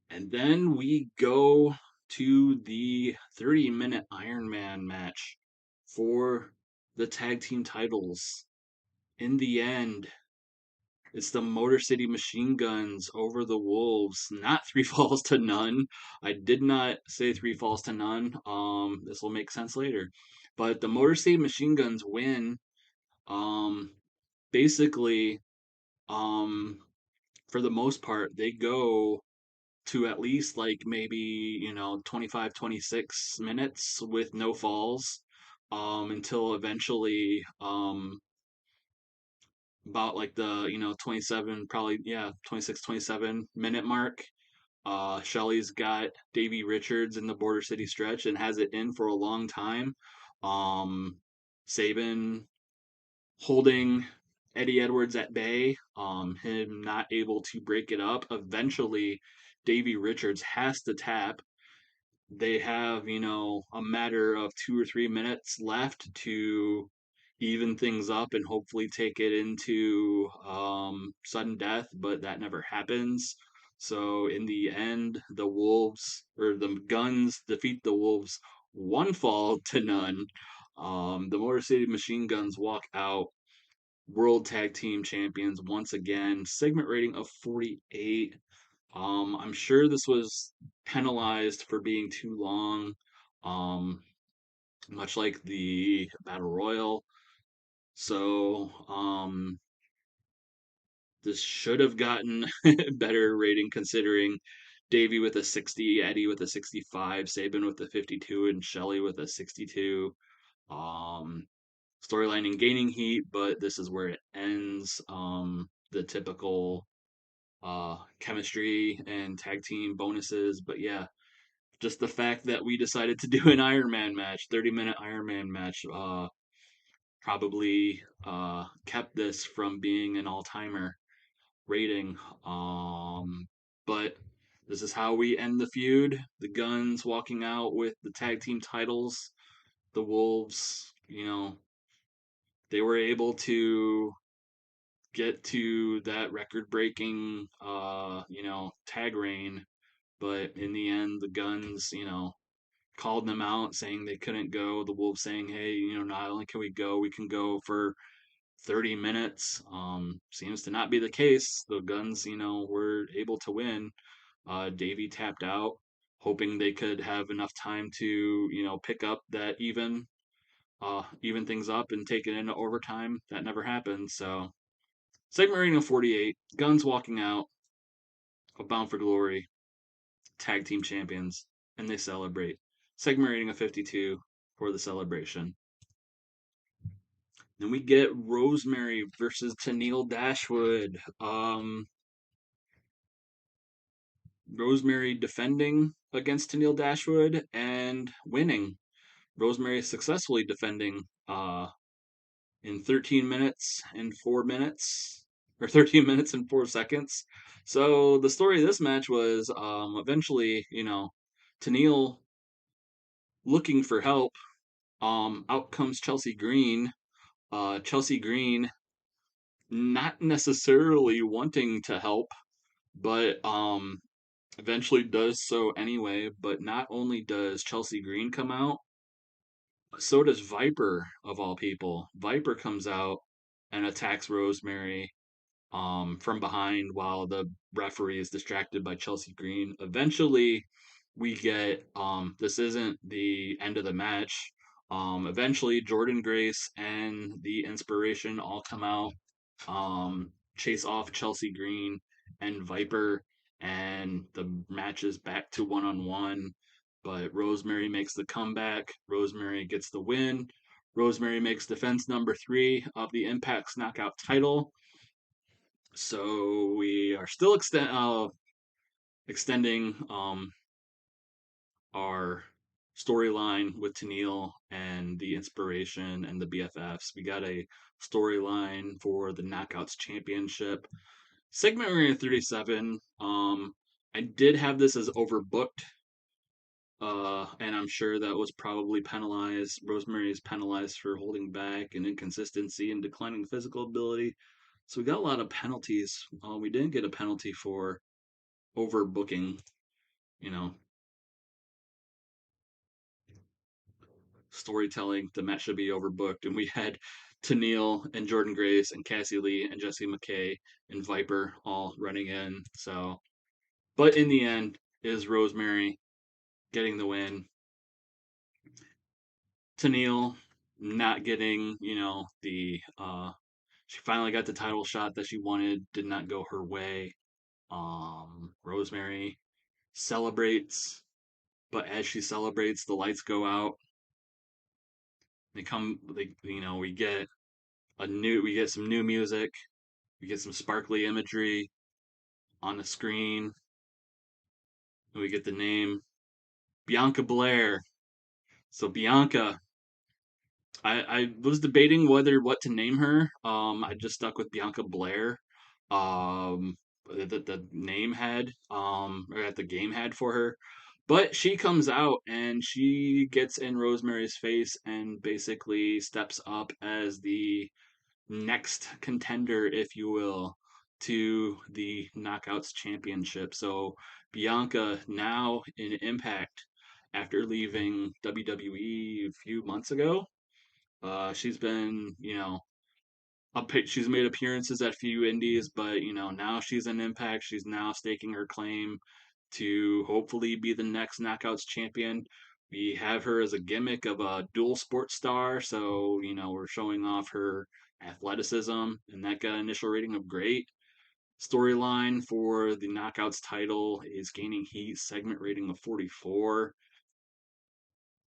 And then we go to the 30-minute Iron Man match for the tag team titles. In the end, it's the Motor City Machine Guns over the Wolves. Not three falls to none. I did not say three falls to none. This will make sense later. But the Motor City Machine Guns win. Um, Basically, um, for the most part, they go to at least like maybe 25, 26 minutes with no falls, until eventually about like the 27, probably, yeah, 26, 27 minute mark. Shelly's got Davey Richards in the Border City stretch and has it in for a long time. um Sabin holding Eddie Edwards at bay, him not able to break it up. Eventually Davey Richards has to tap. They have, a matter of 2 or 3 minutes left to even things up and hopefully take it into sudden death, but that never happens. So in the end, the Wolves, or the Guns, defeat the Wolves 1 fall to none. The Motor City Machine Guns walk out World Tag Team Champions once again. Segment rating of 48. I'm sure this was penalized for being too long, um, much like the Battle Royal. So, this should have gotten better rating considering Davey with a 60, Eddie with a 65, Sabin with a 52, and Shelly with a 62. Um, Storyline and gaining heat, but this is where it ends. The typical chemistry and tag team bonuses. But yeah, just the fact that we decided to do an Iron Man match, 30-minute Iron Man match, probably kept this from being an all timer rating. But This is how we end the feud. The Guns walking out with the tag team titles. The Wolves, they were able to get to that record-breaking, tag reign, but in the end, the Guns, called them out, saying they couldn't go. The Wolves saying, "Hey, not only can we go, we can go for 30 minutes." Seems to not be the case. The Guns, were able to win. Davey tapped out, hoping they could have enough time to, pick up that even things up and take it into overtime. That never happened. So segment rating of 48, Guns walking out of Bound for Glory, tag team champions, and they celebrate. Segment rating of 52 for the celebration. Then we get Rosemary versus Tenille Dashwood. Rosemary defending against Tenille Dashwood and winning. Rosemary successfully defending in 13 minutes and 4 minutes, or 13 minutes and 4 seconds. So the story of this match was eventually, Tenille looking for help. Out comes Chelsea Green. Chelsea Green not necessarily wanting to help, but eventually does so anyway. But not only does Chelsea Green come out, so does Viper, of all people. Viper comes out and attacks Rosemary from behind while the referee is distracted by Chelsea Green. Eventually, we get this isn't the end of the match. Eventually, Jordan Grace and the Inspiration all come out, chase off Chelsea Green and Viper, and the match is back to 1-on-1. But Rosemary makes the comeback. Rosemary gets the win. Rosemary makes defense number 3 of the Impact's knockout title. So we are still extending our storyline with Tenille and the Inspiration and the BFFs. We got a storyline for the Knockouts Championship. Segment rating 37. I did have this as overbooked. And I'm sure that was probably penalized. Rosemary is penalized for holding back and inconsistency and declining physical ability. So we got a lot of penalties. We didn't get a penalty for overbooking, you know, storytelling. The match should be overbooked. And we had Tenille and Jordan Grace and Cassie Lee and Jesse McKay and Viper all running in. So, but in the end, is Rosemary getting the win. Tenille not getting, she finally got the title shot that she wanted, did not go her way. Rosemary celebrates, but as she celebrates, the lights go out. We get some new music, we get some sparkly imagery on the screen, and we get the name Bianca Blair. So Bianca, I was debating what to name her. I just stuck with Bianca Blair. That the name had, or that the game had for her. But she comes out and she gets in Rosemary's face and basically steps up as the next contender, if you will, to the Knockouts Championship. So Bianca now in Impact after leaving WWE a few months ago. She's been, she's made appearances at a few indies, but now she's in Impact. She's now staking her claim to hopefully be the next Knockouts champion. We have her as a gimmick of a dual sport star, so we're showing off her athleticism, and that got an initial rating of great. Storyline for the Knockouts title is gaining heat, segment rating of 44.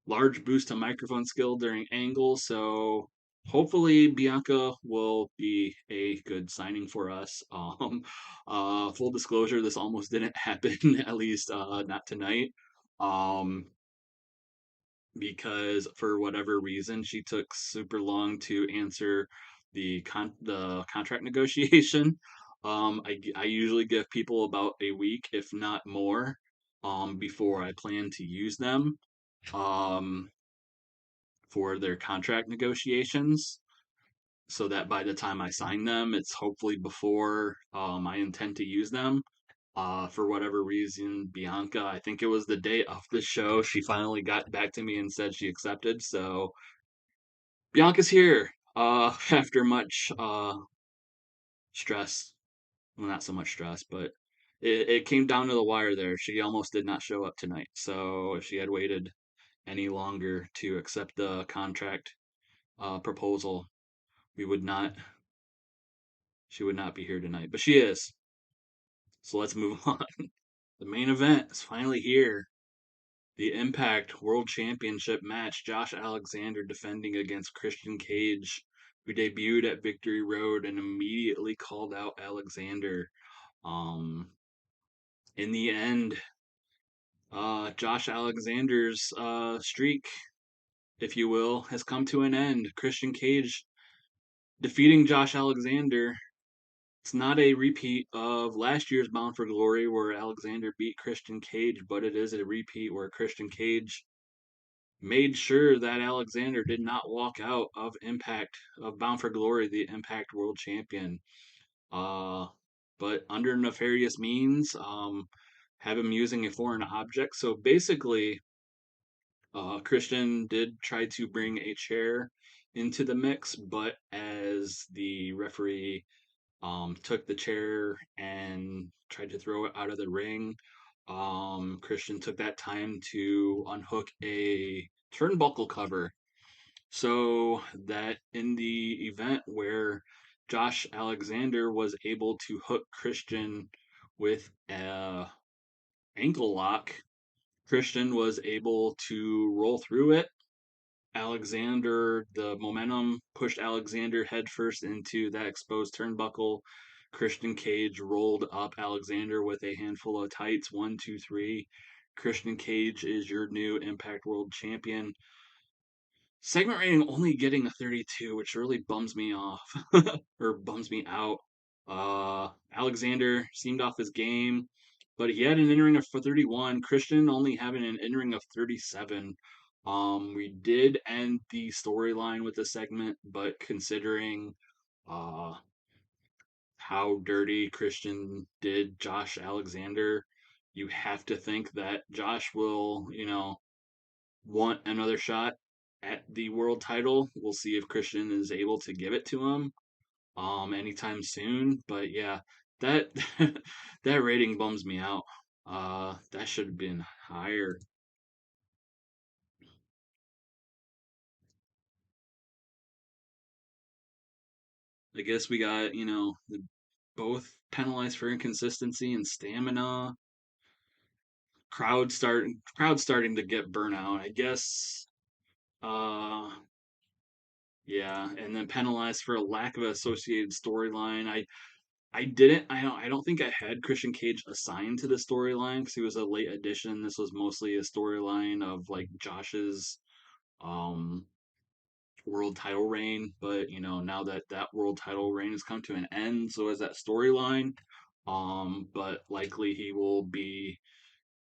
Large boost to microphone skill during angles, so hopefully Bianca will be a good signing for us. Full disclosure, this almost didn't happen, at least not tonight. Because for whatever reason she took super long to answer the contract negotiation. I usually give people about a week, if not more, before I plan to use them, um, for their contract negotiations, so that by the time I sign them, it's hopefully before I intend to use them. For whatever reason, Bianca, I think it was the day of the show, she finally got back to me and said she accepted. So Bianca's here. After much stress, well, not so much stress, but it came down to the wire there. She almost did not show up tonight. So if she had waited any longer to accept the contract proposal, we would not. She would not be here tonight, but she is. So let's move on. The main event is finally here. The Impact World Championship match. Josh Alexander defending against Christian Cage, who debuted at Victory Road and immediately called out Alexander. Um, in the end, Josh Alexander's streak, if you will, has come to an end. Christian Cage defeating Josh Alexander. It's not a repeat of last year's Bound for Glory where Alexander beat Christian Cage, but it is a repeat where Christian Cage made sure that Alexander did not walk out of Impact, of Bound for Glory, the Impact World Champion. Uh, but under nefarious means, have him using a foreign object. So basically, Christian did try to bring a chair into the mix, but as the referee took the chair and tried to throw it out of the ring, Christian took that time to unhook a turnbuckle cover, so that in the event where Josh Alexander was able to hook Christian with a ankle lock, Christian was able to roll through it. Alexander, the momentum pushed Alexander headfirst into that exposed turnbuckle. Christian Cage rolled up Alexander with a handful of tights. 1, 2, 3. Christian Cage is your new Impact World Champion. Segment rating only getting a 32, which really bums me off or bums me out. Alexander seemed off his game, but he had an in-ring of 31. Christian only having an in-ring of 37. We did end the storyline with the segment, but considering uh how dirty Christian did Josh Alexander, you have to think that Josh will, want another shot at the world title. We'll see if Christian is able to give it to him anytime soon. But yeah, that that rating bums me out. That should have been higher. I guess we got, both penalized for inconsistency and stamina. Crowd starting to get burnout. I guess yeah, and then penalized for a lack of associated storyline. I don't think I had Christian Cage assigned to the storyline because he was a late addition. This was mostly a storyline of like Josh's um world title reign, but now that that world title reign has come to an end, so is that storyline. But likely he will be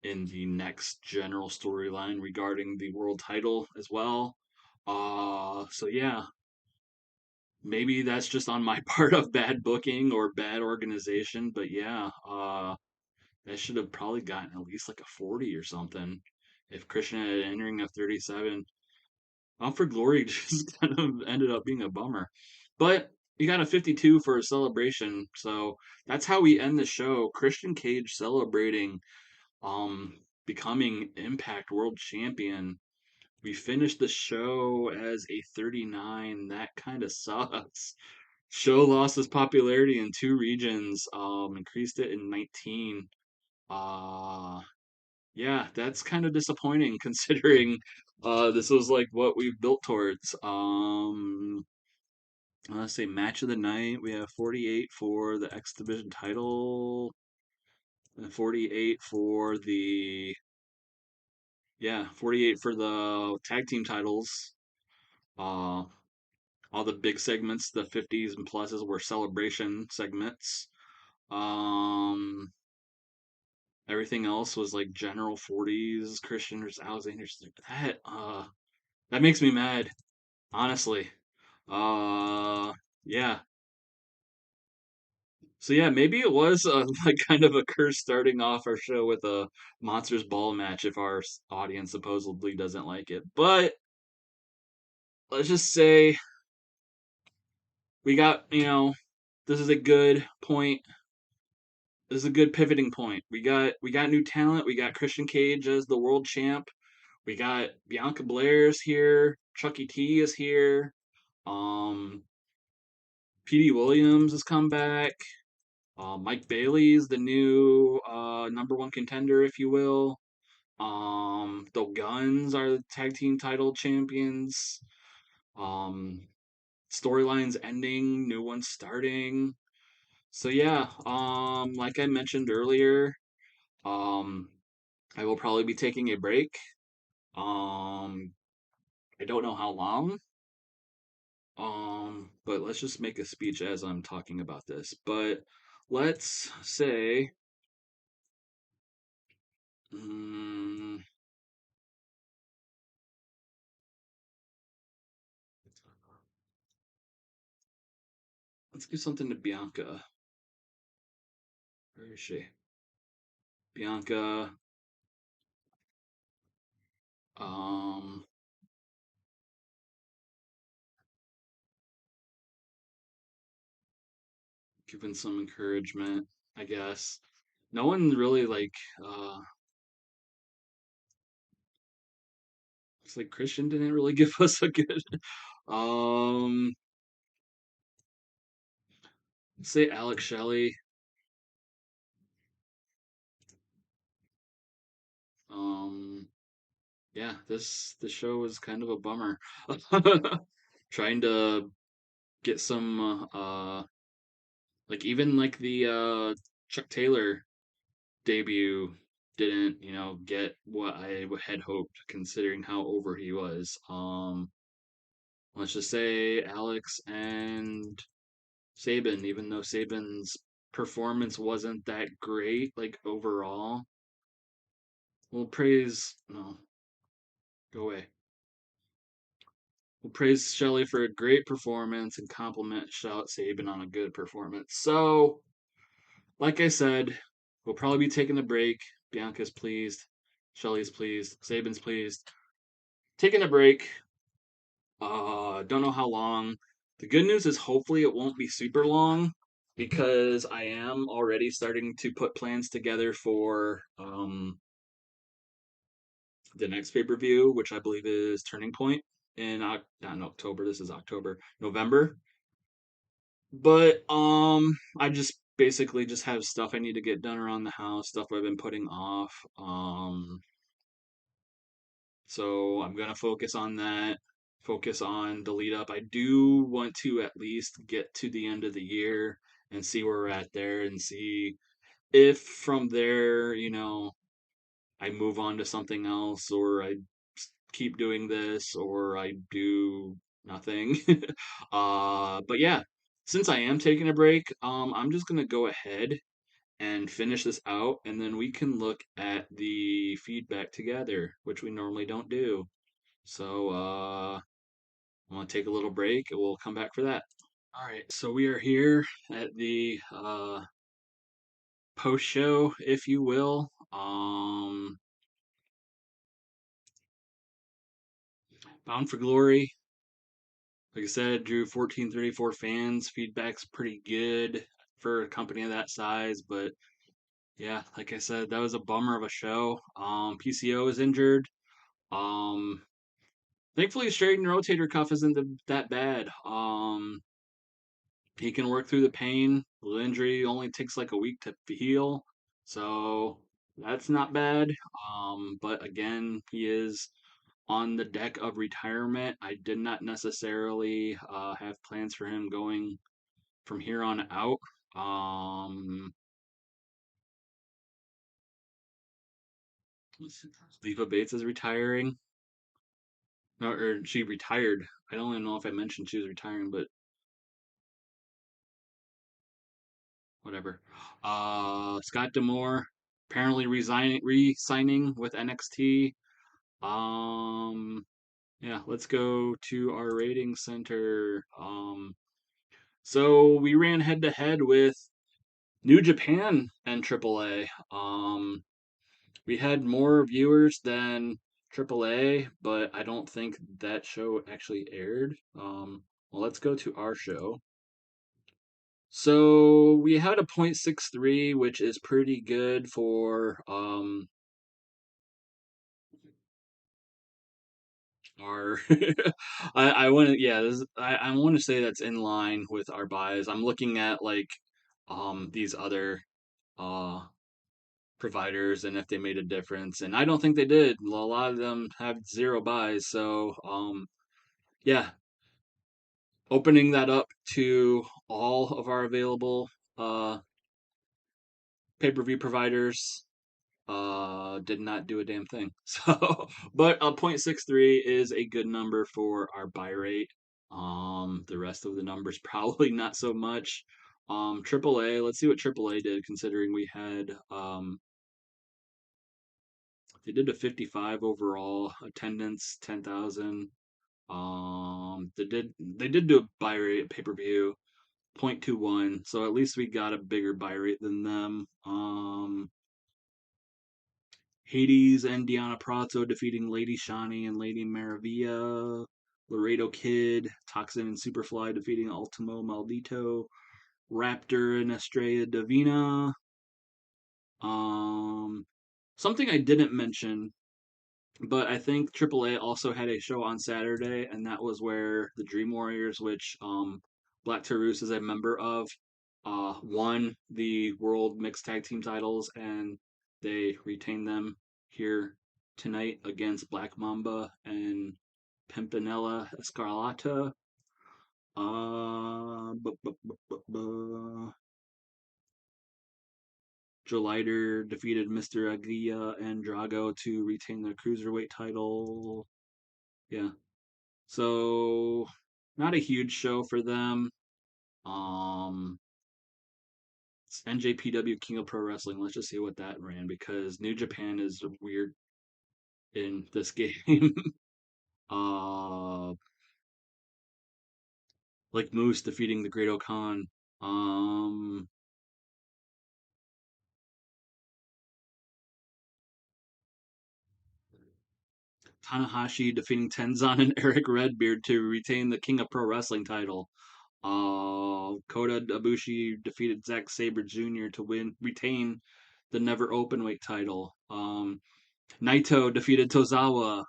in the next general storyline regarding the world title as well. So yeah, maybe that's just on my part of bad booking or bad organization, but yeah, that should have probably gotten at least like a 40 or something. If Christian had entering a 37, for Glory just kind of ended up being a bummer. But you got a 52 for a celebration, so that's how we end the show. Christian Cage celebrating becoming Impact World Champion. We finished the show as a 39. That kind of sucks. Show lost its popularity in two regions, increased it in 19. Uh yeah, that's kind of disappointing considering this was like what we've built towards. Let's say match of the night. We have 48 for the X Division title, and 48 for the 48 for the tag team titles. Uh all the big segments, the 50s and pluses were celebration segments. Um, Everything else was like general 40s, Christian versus Alexander. That makes me mad, honestly. Uh, yeah. So yeah, maybe it was like kind of a curse starting off our show with a Monsters Ball match if our audience supposedly doesn't like it. But let's just say we got, this is a good point. This is a good pivoting point. We got new talent. We got Christian Cage as the world champ. We got Bianca Blair's here. Chucky T is here. Um, PD Williams has come back. Mike Bailey's the new number one contender, if you will. The Guns are the tag team title champions. Um, Storylines ending, new ones starting. So yeah, like I mentioned earlier, um, I will probably be taking a break. Um, I don't know how long. But let's just make a speech as I'm talking about this. But let's say, mm, let's give something to Bianca. Where is she? Bianca. Um, Giving some encouragement, I guess. No one really like. It's like Christian didn't really give us a good. Um, say Alex Shelley. Um, yeah, this show was kind of a bummer. Trying to get some like even like the Chuck Taylor debut didn't, get what I had hoped considering how over he was. Let's just say Alex and Saban, even though Saban's performance wasn't that great, like overall, we'll praise no, go away. We'll praise Shelley for a great performance and compliment shout Saban on a good performance. So like I said, we'll probably be taking a break. Bianca's pleased. Shelly's pleased. Saban's pleased. Taking a break. Don't know how long. The good news is hopefully it won't be super long because I am already starting to put plans together for the next pay per view, which I believe is Turning Point in not in October. This is October, November. But I just basically just have stuff I need to get done around the house, stuff I've been putting off. So I'm gonna focus on that, focus on the lead up. I do want to at least get to the end of the year and see where we're at there and see if from there, I move on to something else or I keep doing this or I do nothing. But yeah, since I am taking a break, I'm just gonna go ahead and finish this out, and then we can look at the feedback together, which we normally don't do. So I'm gonna take a little break, and we'll come back for that. All right, so we are here at the post show, if you will. Bound for Glory. Like I said, drew 1434 fans. Feedback's pretty good for a company of that size, but yeah, like I said, that was a bummer of a show. PCO is injured. Um, Thankfully, straightened rotator cuff isn't that bad. He can work through the pain. The injury only takes like a week to heal, so that's not bad. But again, he is on the deck of retirement. I did not necessarily have plans for him going from here on out. Leva Bates is retiring, or she retired. I don't even know if I mentioned she was retiring, but whatever. Scott Demore apparently re-signing with NXT. Um, yeah, let's go to our rating center. So we ran head to head with New Japan and AAA. We had more viewers than AAA, but I don't think that show actually aired. Well, let's go to our show. So we had a .63, which is pretty good for our. I want to yeah, I want to say that's in line with our buys. I'm looking at like these other uh providers and if they made a difference, and I don't think they did. A lot of them have zero buys, so yeah, opening that up to all of our available uh pay-per-view providers did not do a damn thing. So, but a .63 is a good number for our buy rate. The rest of the numbers probably not so much. AAA, let's see what AAA did considering we had they did a 55 overall attendance, 10,000. They did do a buy rate pay-per-view 0.21, so at least we got a bigger buy rate than them. Hades and Deanna Prato defeating Lady Shani and Lady Maravilla. Laredo Kid, Toxin and Superfly defeating Ultimo Maldito. Raptor and Estrella Davina. Um, Something I didn't mention, but I think AAA also had a show on Saturday, and that was where the Dream Warriors, which Black Taurus is a member of, won the World Mixed Tag Team titles, and they retained them here tonight against Black Mamba and Pimpinella Escarlata. Uh, bu- bu- bu- bu- bu- Joe Leiter defeated Mr. Aguilla and Drago to retain the cruiserweight title. Yeah, so not a huge show for them. Um, it's NJPW King of Pro Wrestling. Let's just see what that ran because New Japan is weird in this game. uh, like Moose defeating the Great Okan. Um, Tanahashi defeating Tenzan and Eric Redbeard to retain the King of Pro Wrestling title. Kota Ibushi defeated Zack Sabre Jr. to retain the Never Openweight title. Naito defeated Tozawa.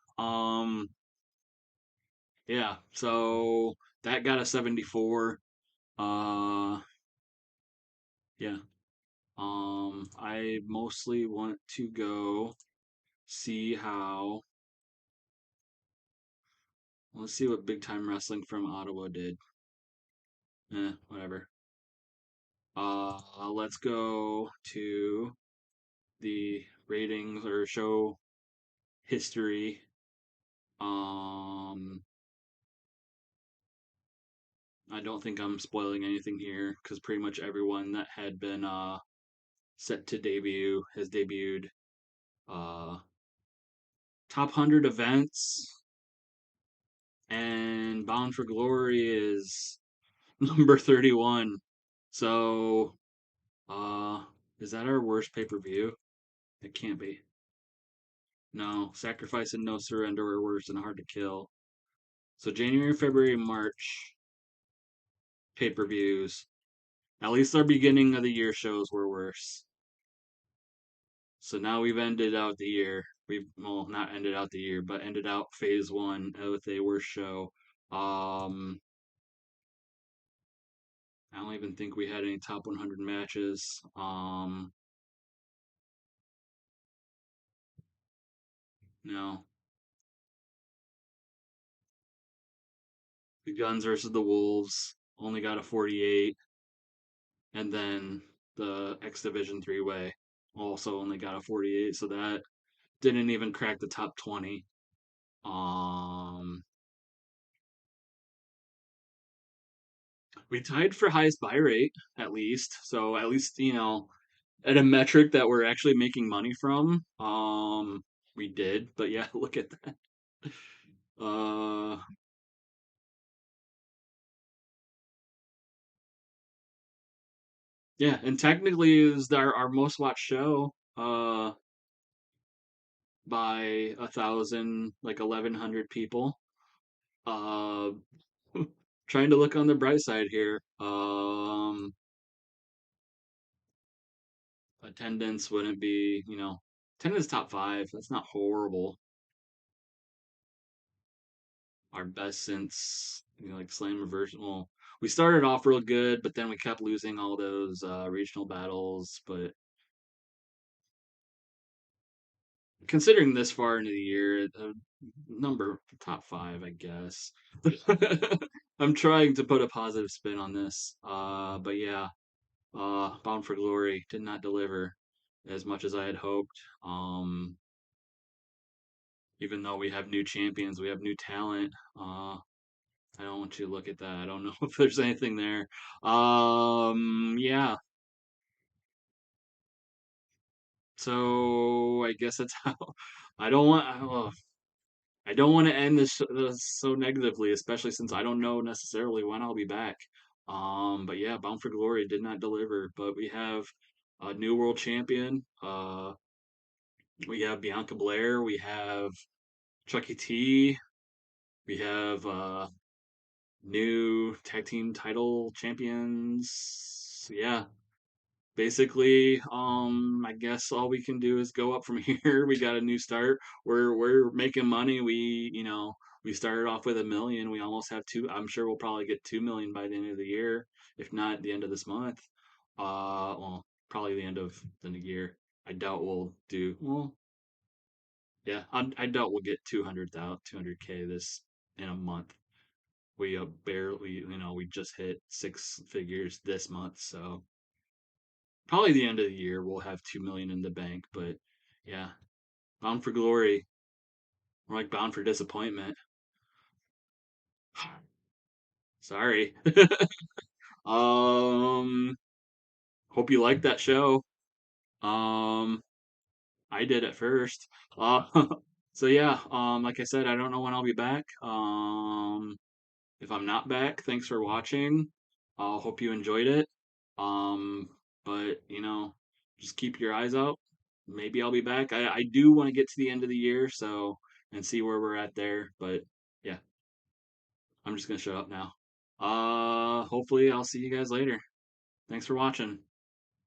Yeah, so that got a 74. Uh, yeah. I mostly want to go see how. Let's see what Big Time Wrestling from Ottawa did. Whatever. Let's go to the ratings or show history. Um, I don't think I'm spoiling anything here because pretty much everyone that had been set to debut has debuted. Uh, Top 100 events and Bound for Glory is number 31. So, uh, is that our worst pay per view? It can't be. No, Sacrifice and No Surrender are worse than Hard to Kill. So January, February, March pay per views. At least our beginning of the year shows were worse. So now we've ended out the year. We've well not ended out the year, but ended out phase one with a worse show. I don't even think we had any top 100 matches. No, the Guns versus the Wolves only got a 48, and then the X Division three way also only got a 48. So that didn't even crack the top 20. Um, We tied for highest buy rate at least. So at least, at a metric that we're actually making money from. We did, but yeah, look at that. Uh, yeah, and technically it was our most watched show. By 1,000, like 1,100 people. Uh, trying to look on the bright side here. Attendance wouldn't be, attendance top five. That's not horrible. Our best since, like Slammiversary. Well, we started off real good, but then we kept losing all those regional battles. But considering this far into the year, number top five, I guess. I'm trying to put a positive spin on this. But yeah, Bound for Glory did not deliver as much as I had hoped. Even though we have new champions, we have new talent. I don't want you to look at that. I don't know if there's anything there. Yeah. So I guess that's how. I don't want. I don't want to end this so negatively, especially since I don't know necessarily when I'll be back. But yeah, Bound for Glory did not deliver. But we have a new world champion. We have Bianca Blair. We have Chucky T. We have new tag team title champions. Yeah, basically, I guess all we can do is go up from here. We got a new start. We're making money. We started off with 1 million. We almost have two. I'm sure we'll probably get 2 million by the end of the year, if not at the end of this month. Well, probably the end of the year. I doubt we'll do well. Yeah, I doubt we'll get 200K this in a month. We barely, we just hit six figures this month, so probably the end of the year we'll have 2 million in the bank. But yeah, Bound for Glory, we're like Bound for Disappointment. Sorry. um, hope you liked that show. Um, I did at first. Uh, so yeah, like I said, I don't know when I'll be back. If I'm not back, thanks for watching. I hope you enjoyed it. Um, but just keep your eyes out. Maybe I'll be back. I do want to get to the end of the year, so and see where we're at there. But yeah, I'm just gonna shut up now. Hopefully I'll see you guys later. Thanks for watching.